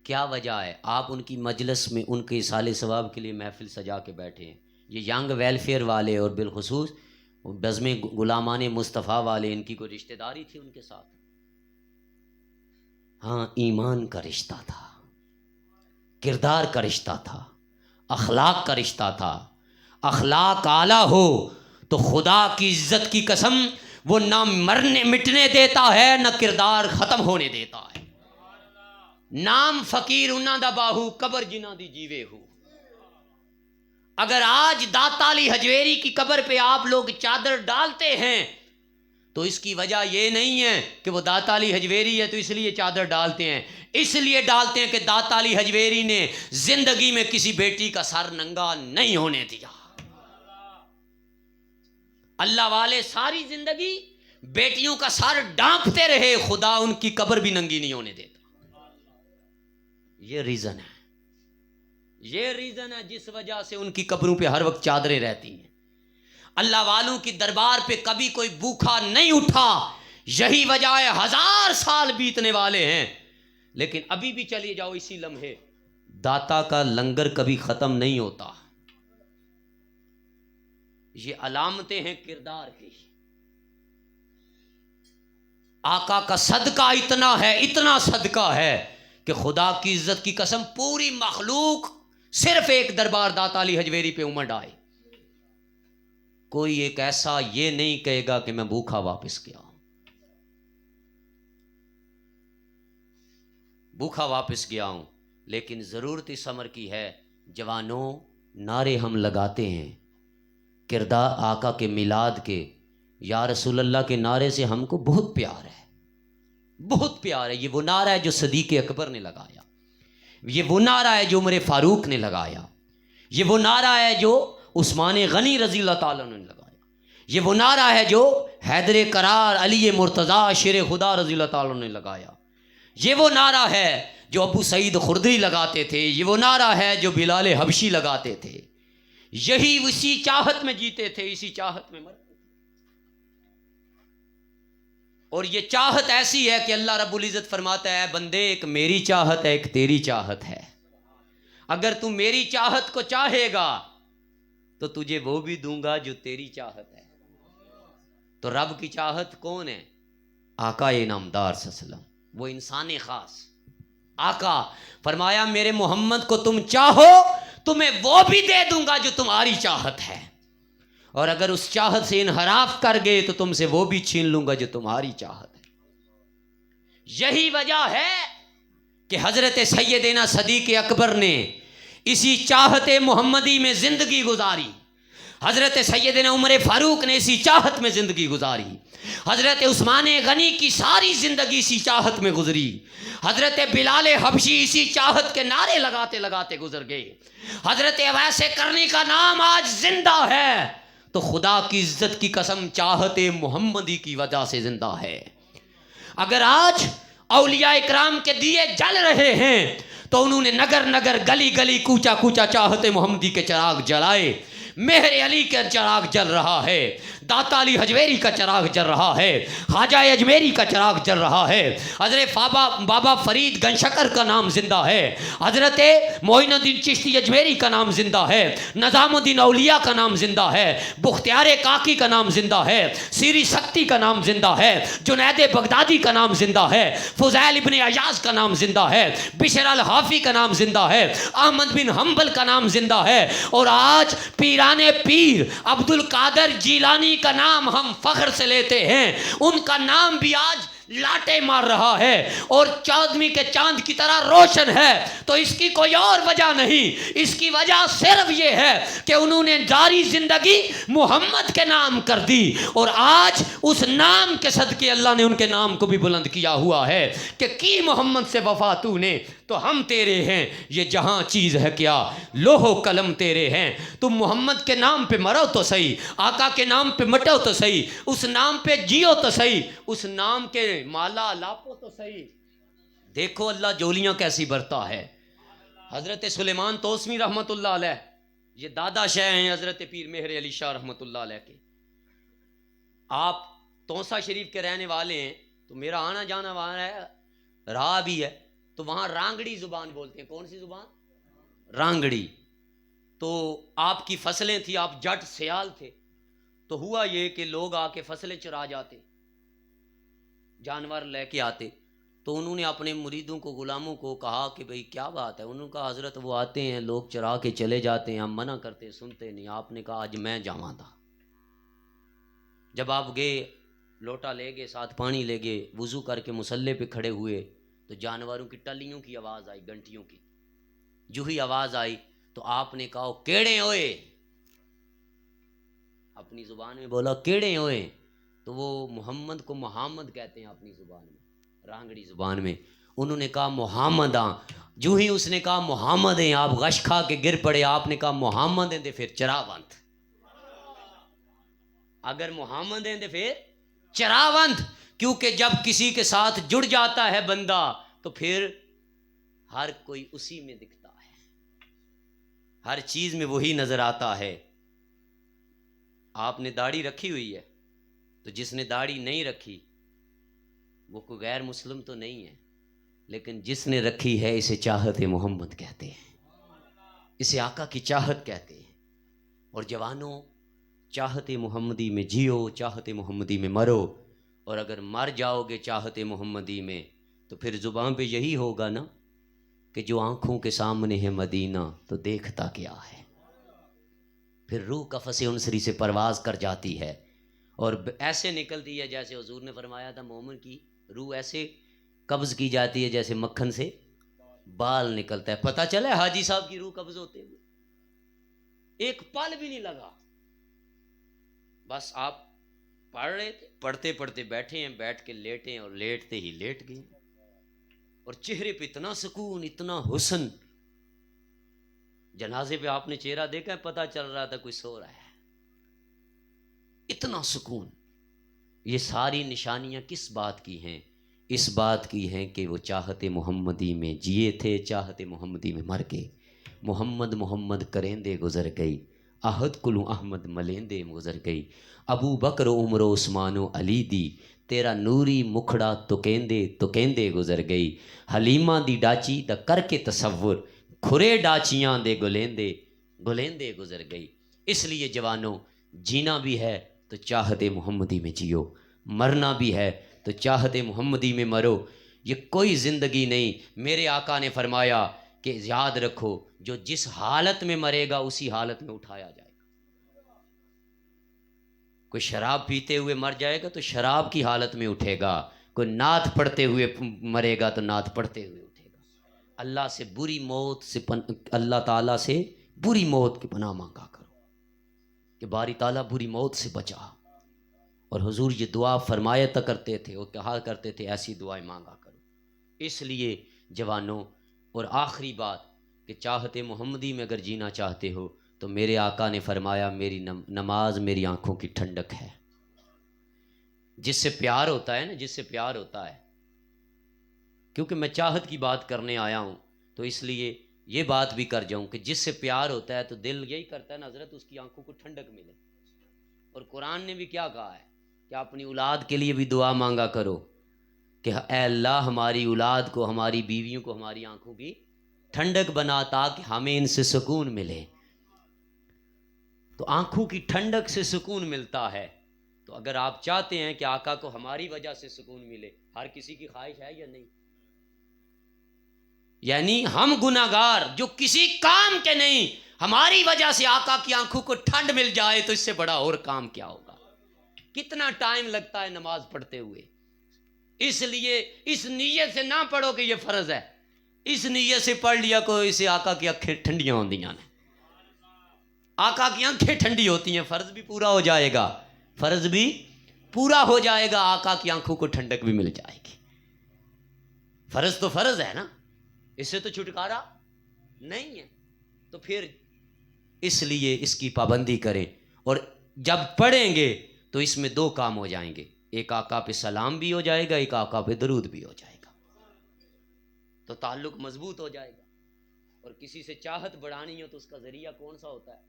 Speaker 1: کیا وجہ ہے؟ آپ ان کی مجلس میں ان کے اصالِ ثواب کے لیے محفل سجا کے بیٹھے ہیں. یہ ینگ ویلفیئر والے اور بالخصوص بزم غلامان مصطفیٰ والے، ان کی کوئی رشتہ داری تھی ان کے ساتھ؟ ہاں، ایمان کا رشتہ تھا، کردار کا رشتہ تھا، اخلاق کا رشتہ تھا. اخلاق اعلیٰ ہو تو خدا کی عزت کی قسم وہ نہ مرنے مٹنے دیتا ہے نہ کردار ختم ہونے دیتا ہے. نام فقیر انہاں دا باہو قبر جنہاں دی جیوے ہو. اگر آج داتا علی حجویری کی قبر پہ آپ لوگ چادر ڈالتے ہیں تو اس کی وجہ یہ نہیں ہے کہ وہ داتا علی حجویری ہے تو اس لیے چادر ڈالتے ہیں. اس لیے ڈالتے ہیں کہ داتا علی حجویری نے زندگی میں کسی بیٹی کا سر ننگا نہیں ہونے دیا. اللہ والے ساری زندگی بیٹیوں کا سر ڈانپتے رہے، خدا ان کی قبر بھی ننگی نہیں ہونے دیتا. یہ ریزن ہے، یہ ریزن ہے جس وجہ سے ان کی قبروں پہ ہر وقت چادریں رہتی ہیں. اللہ والوں کی دربار پہ کبھی کوئی بھوکا نہیں اٹھا. یہی وجہ ہے 1000 سال بیتنے والے ہیں لیکن ابھی بھی چلیے جاؤ اسی لمحے داتا کا لنگر کبھی ختم نہیں ہوتا. یہ علامتیں ہیں کردار کی. آقا کا صدقہ اتنا ہے، اتنا صدقہ ہے کہ خدا کی عزت کی قسم پوری مخلوق صرف ایک دربار داتا علی حجویری پہ امڑ آئے. کوئی ایک ایسا یہ نہیں کہے گا کہ میں بھوکا واپس گیا ہوں، بھوکا واپس گیا ہوں. لیکن ضرورت اس امر کی ہے جوانوں، نعرے ہم لگاتے ہیں کردار آقا کے میلاد کے، یا رسول اللہ کے نعرے سے ہم کو بہت پیار ہے، بہت پیار ہے. یہ وہ نعرہ ہے جو صدیق اکبر نے لگایا، یہ وہ نعرہ ہے جو عمر فاروق نے لگایا، یہ وہ نعرہ ہے جو عثمان غنی رضی اللہ تعالیٰ نے لگایا، یہ وہ نعرہ ہے جو حیدر کرار علی مرتضیٰ شیر خدا رضی اللہ تعالیٰ نے لگایا، یہ وہ نعرہ ہے جو ابو سعید خدری لگاتے تھے، یہ وہ نعرہ ہے جو بلال حبشی لگاتے تھے. یہی اسی چاہت میں جیتے تھے، اسی چاہت میں مرتے تھے. اور یہ چاہت ایسی ہے کہ اللہ رب العزت فرماتا ہے بندے ایک میری چاہت ہے، ایک تیری چاہت ہے. اگر تم میری چاہت کو چاہے گا تو تجھے وہ بھی دوں گا جو تیری چاہت ہے. تو رب کی چاہت کون ہے؟ آقا انعامدار صلی اللہ علیہ وسلم، وہ انسان خاص. آقا فرمایا میرے محمد کو تم چاہو تمہیں وہ بھی دے دوں گا جو تمہاری چاہت ہے، اور اگر اس چاہت سے انحراف کر گئے تو تم سے وہ بھی چھین لوں گا جو تمہاری چاہت ہے. یہی وجہ ہے کہ حضرت سیدنا صدیق اکبر نے اسی چاہت محمدی میں زندگی گزاری. حضرت سیدنا عمر فاروق نے اسی چاہت میں زندگی گزاری. حضرت عثمان غنی کی ساری زندگی اسی چاہت میں گزری. حضرت بلال حبشی اسی چاہت کے نعرے لگاتے لگاتے گزر گئے. حضرت اویس کرنی کا نام آج زندہ ہے تو خدا کی عزت کی قسم چاہت محمدی کی وجہ سے زندہ ہے. اگر آج اولیاء اکرام کے دیے جل رہے ہیں تو انہوں نے نگر نگر گلی گلی کوچا کوچا چاہت محمدی کے چراغ جلائے. مہر علی کا چراغ جل رہا ہے, داتا علی حجویری کا چراغ جل رہا ہے, خواجہ اجمیری کا چراغ جل رہا ہے, حضرت بابا فرید گن شکر کا نام زندہ ہے, حضرت معین الدین چشتی اجمیری کا نام زندہ ہے, نظام الدین اولیاء کا نام زندہ ہے, بختیار کاکی کا نام زندہ ہے, سیری سکتی کا نام زندہ ہے, جنید بغدادی کا نام زندہ ہے, فضیل ابن عیاض کا نام زندہ ہے, بشر الحافی کا نام زندہ ہے, احمد بن حنبل کا نام زندہ ہے. اور آج پیر عبد القادر جیلانی کا نام ہم فخر سے لیتے ہیں. ان کا نام بھی آج لاٹے مار رہا ہے اور چاندنی کے چاند کی طرح روشن ہے. تو اس کی کوئی اور وجہ نہیں, اس کی وجہ صرف یہ ہے کہ انہوں نے جاری زندگی محمد کے نام کر دی. اور آج اس نام کے صدقے اللہ نے ان کے نام کو بھی بلند کیا ہوا ہے کہ کی محمد سے وفا تو نے تو ہم تیرے ہیں, یہ جہاں چیز ہے کیا لوح و قلم تیرے ہیں. تم محمد کے نام پہ مرو تو صحیح, آقا کے نام پہ مٹو تو صحیح, اس نام پہ جیو تو صحیح, اس نام کے مالا لاپو تو صحیح. دیکھو اللہ جولیاں کیسی برتا ہے. حضرت سلیمان توسمی رحمت اللہ علیہ یہ دادا شاہ ہیں حضرت پیر مہر علی شاہ رحمت اللہ علیہ کے. آپ توسا شریف کے رہنے والے ہیں تو میرا آنا جانا وہاں ہے رہا بھی ہے, تو وہاں رانگڑی زبان بولتے ہیں. کون سی زبان؟ رانگڑی. تو آپ کی فصلیں تھی, آپ جٹ سیال تھے, تو ہوا یہ کہ لوگ آ کے فصلیں چرا جاتے, جانور لے کے آتے. تو انہوں نے اپنے مریدوں کو غلاموں کو کہا کہ بھئی کیا بات ہے. انہوں نے کہا حضرت وہ آتے ہیں لوگ چرا کے چلے جاتے ہیں, ہم منع کرتے سنتے نہیں. آپ نے کہا آج میں جاواں تھا. جب آپ گئے لوٹا لے گئے, ساتھ پانی لے گئے, وضو کر کے مصلے پہ کھڑے ہوئے تو جانوروں کی ٹلیوں کی آواز آئی, گھنٹیوں کی. جو ہی آواز آئی تو آپ نے کہا کیڑے ہوئے, اپنی زبان میں بولا کیڑے ہوئے. تو وہ محمد کو محمد کہتے ہیں اپنی زبان میں, رانگڑی زبان میں. انہوں نے کہا محمد ہاں. جو ہی اس نے کہا محمد ہیں, آپ غش کھا کے گر پڑے. آپ نے کہا محمد ہیں تو پھر چراوند, اگر محمد ہیں تو پھر چراوند. کیونکہ جب کسی کے ساتھ جڑ جاتا ہے بندہ تو پھر ہر کوئی اسی میں دکھتا ہے, ہر چیز میں وہی نظر آتا ہے. آپ نے داڑھی رکھی ہوئی ہے تو جس نے داڑھی نہیں رکھی وہ کوئی غیر مسلم تو نہیں ہے, لیکن جس نے رکھی ہے اسے چاہت محمد کہتے ہیں, اسے آقا کی چاہت کہتے ہیں. اور جوانوں چاہت محمدی میں جیو, چاہت محمدی میں مرو. اور اگر مر جاؤ گے چاہت محمدی میں تو پھر زبان پہ یہی ہوگا نا کہ جو آنکھوں کے سامنے ہے مدینہ تو دیکھتا کیا ہے. پھر روح قفس عنصری سے پرواز کر جاتی ہے اور ایسے نکلتی ہے جیسے حضور نے فرمایا تھا مومن کی روح ایسے قبض کی جاتی ہے جیسے مکھن سے بال نکلتا ہے. پتہ چلا ہے حاجی صاحب کی روح قبض ہوتے ہوئے ایک پل بھی نہیں لگا. بس آپ پڑھ رہے تھے, پڑھتے پڑھتے بیٹھے ہیں, بیٹھ کے لیٹے ہیں اور لیٹتے ہی لیٹ گئے. اور چہرے پہ اتنا سکون, اتنا حسن. جنازے پہ آپ نے چہرہ دیکھا ہے, پتہ چل رہا تھا کوئی سو رہا ہے, اتنا سکون. یہ ساری نشانیاں کس بات کی ہیں؟ اس بات کی ہیں کہ وہ چاہت محمدی میں جیے تھے, چاہت محمدی میں مر گئے. محمد محمد کریندے گزر گئی, احد کلو احمد ملیندے گزر گئی. ابو بکر عمر عثمان و علی دی, تیرا نوری مکھڑا تو کہندے گزر گئی. حلیمہ دی ڈاچی دا کر کے تصور, کھرے ڈاچیاں دے گلیندے گزر گئی. اس لیے جوانوں جینا بھی ہے تو چاہت محمدی میں جیو, مرنا بھی ہے تو چاہت محمدی میں مرو. یہ کوئی زندگی نہیں. میرے آقا نے فرمایا کہ یاد رکھو جو جس حالت میں مرے گا اسی حالت میں اٹھایا جائے گا. کوئی شراب پیتے ہوئے مر جائے گا تو شراب کی حالت میں اٹھے گا, کوئی نعت پڑھتے ہوئے مرے گا تو نعت پڑھتے ہوئے اٹھے گا. اللہ سے بری موت سے اللہ تعالیٰ سے بری موت کی پناہ مانگا کرو. کہ باری تعالیٰ بری موت سے بچا. اور حضور یہ دعا فرمایا تھا کرتے تھے اور کہا کرتے تھے ایسی دعائیں مانگا کرو. اس لیے جوانوں، اور آخری بات کہ چاہتے محمدی میں اگر جینا چاہتے ہو تو میرے آقا نے فرمایا میری نماز میری آنکھوں کی ٹھنڈک ہے. جس سے پیار ہوتا ہے نا، جس سے پیار ہوتا ہے، کیونکہ میں چاہت کی بات کرنے آیا ہوں تو اس لیے یہ بات بھی کر جاؤں کہ جس سے پیار ہوتا ہے تو دل یہی کرتا ہے نا حضرت اس کی آنکھوں کو ٹھنڈک ملے. اور قرآن نے بھی کیا کہا ہے کہ اپنی اولاد کے لیے بھی دعا مانگا کرو کہ اے اللہ ہماری اولاد کو، ہماری بیویوں کو ہماری آنکھوں کی ٹھنڈک بنا تاکہ ہمیں ان سے سکون ملے. تو آنکھوں کی ٹھنڈک سے سکون ملتا ہے. تو اگر آپ چاہتے ہیں کہ آقا کو ہماری وجہ سے سکون ملے، ہر کسی کی خواہش ہے یا نہیں؟ یعنی ہم گناہگار جو کسی کام کے نہیں، ہماری وجہ سے آقا کی آنکھوں کو ٹھنڈ مل جائے تو اس سے بڑا اور کام کیا ہوگا؟ کتنا ٹائم لگتا ہے نماز پڑھتے ہوئے. اس لیے اس نیت سے نہ پڑھو کہ یہ فرض ہے، اس نیت سے پڑھ لیا کو اسے آقا کی آنکھیں ٹھنڈیاں ہوندی ہیں. آقا کی آنکھیں ٹھنڈی ہوتی ہیں، فرض بھی پورا ہو جائے گا، فرض بھی پورا ہو جائے گا، آقا کی آنکھوں کو ٹھنڈک بھی مل جائے گی. فرض تو فرض ہے نا، اس سے تو چھٹکارا نہیں ہے. تو پھر اس لیے اس کی پابندی کریں. اور جب پڑھیں گے تو اس میں دو کام ہو جائیں گے، ایک آقا پہ سلام بھی ہو جائے گا، ایک آقا پہ درود بھی ہو جائے گا. تو تعلق مضبوط ہو جائے گا. اور کسی سے چاہت بڑھانی ہو تو اس کا ذریعہ کون سا ہوتا ہے؟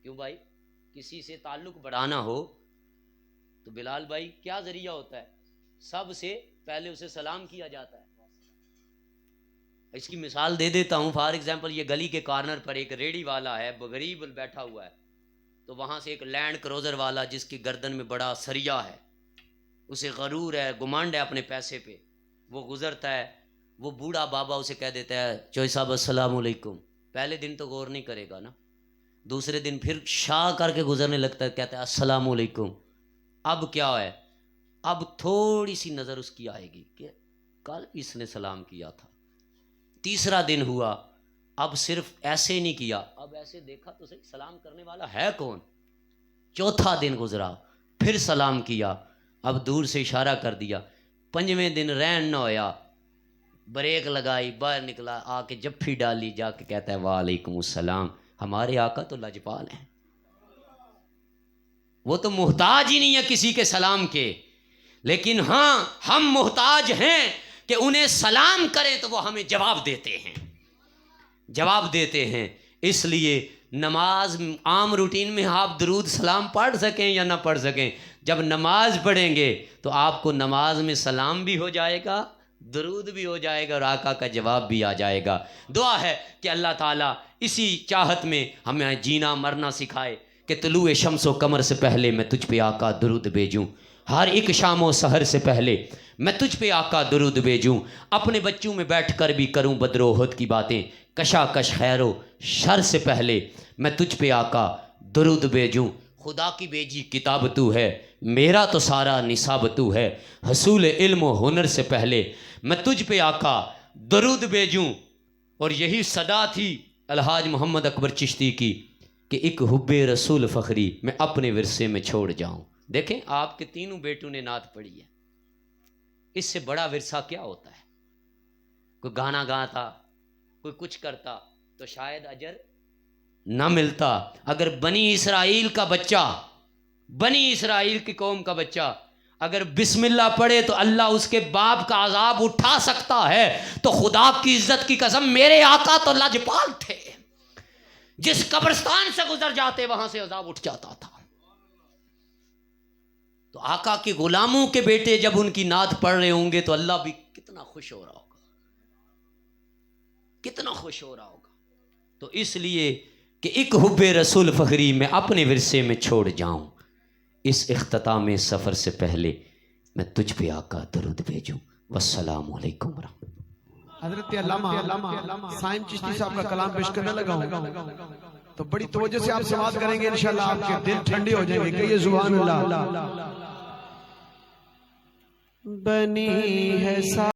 Speaker 1: کیوں بھائی؟ کسی سے تعلق بڑھانا ہو تو بلال بھائی کیا ذریعہ ہوتا ہے؟ سب سے پہلے اسے سلام کیا جاتا ہے. اس کی مثال دے دیتا ہوں. فار ایگزامپل یہ گلی کے کارنر پر ایک ریڑی والا ہے، غریب بیٹھا ہوا ہے. تو وہاں سے ایک لینڈ کروزر والا جس کی گردن میں بڑا سریا ہے، اسے غرور ہے، گمانڈ ہے اپنے پیسے پہ، وہ گزرتا ہے. وہ بوڑھا بابا اسے کہہ دیتا ہے چوئی صاحب السلام علیکم. پہلے دن تو غور نہیں کرے گا نا، دوسرے دن پھر شاہ کر کے گزرنے لگتا ہے، کہتا ہے السلام علیکم. اب کیا ہے؟ اب تھوڑی سی نظر اس کی آئے گی کہ کل اس نے سلام کیا تھا. تیسرا دن ہوا، اب صرف ایسے نہیں کیا، اب ایسے دیکھا تو صحیح سلام کرنے والا ہے کون. چوتھا دن گزرا، پھر سلام کیا، اب دور سے اشارہ کر دیا. پنجویں دن رہن نہ ہویا، بریک لگائی، باہر نکلا، آ کے جفی ڈالی، جا کے کہتا ہے وعلیکم السلام. ہمارے آقا تو لاجپال ہیں، وہ تو محتاج ہی نہیں ہے کسی کے سلام کے. لیکن ہاں ہم محتاج ہیں کہ انہیں سلام کریں تو وہ ہمیں جواب دیتے ہیں، جواب دیتے ہیں. اس لیے نماز عام روٹین میں آپ درود سلام پڑھ سکیں یا نہ پڑھ سکیں، جب نماز پڑھیں گے تو آپ کو نماز میں سلام بھی ہو جائے گا، درود بھی ہو جائے گا، اور آقا کا جواب بھی آ جائے گا. دعا ہے کہ اللہ تعالیٰ اسی چاہت میں ہمیں جینا مرنا سکھائے کہ طلوع شمس و قمر سے پہلے میں تجھ پہ آقا درود بھیجوں، ہر ایک شام و سحر سے پہلے میں تجھ پہ آقا درود بھیجوں، اپنے بچوں میں بیٹھ کر بھی کروں بدر و احد کی باتیں، کشاکش خیر و شر سے پہلے میں تجھ پہ آقا درود بھیجوں. خدا کی بیجی کتاب تو ہے، میرا تو سارا نصاب تو ہے، حصول علم و ہنر سے پہلے میں تجھ پہ آقا درود بھیجوں. اور یہی صدا تھی الحاج محمد اکبر چشتی کی کہ ایک حب رسول فخری میں اپنے ورثے میں چھوڑ جاؤں. دیکھیں آپ کے تینوں بیٹوں نے نعت پڑھی ہے، اس سے بڑا ورثہ کیا ہوتا ہے؟ کوئی گانا گاتا، کوئی کچھ کرتا تو شاید اجر نہ ملتا. اگر بنی اسرائیل کا بچہ، بنی اسرائیل کی قوم کا بچہ اگر بسم اللہ پڑھے تو اللہ اس کے باپ کا عذاب اٹھا سکتا ہے، تو خدا کی عزت کی قسم میرے آقا تو لاجپال تھے، جس قبرستان سے گزر جاتے وہاں سے عذاب اٹھ جاتا تھا. تو آقا کے غلاموں کے بیٹے جب ان کی نعت پڑھ رہے ہوں گے تو اللہ بھی کتنا خوش ہو رہا ہوگا، کتنا خوش ہو رہا ہوگا. تو اس لیے کہ ایک حب رسول فخری میں اپنے ورثے میں چھوڑ جاؤں، اس اختتام سفر سے پہلے میں تجھ پہ آقا درود بھیجوں. والسلام علیکم ورحمۃ اللہ.
Speaker 3: حضرت علامہ سائم چشتی صاحب کا کلام پیش کرنے لگا ہوں تو بڑی توجہ سے آپ سماعت کریں گے، انشاءاللہ آپ کے دل ٹھنڈے ہو جائیں گے. کہیے سبحان اللہ. بنی ہے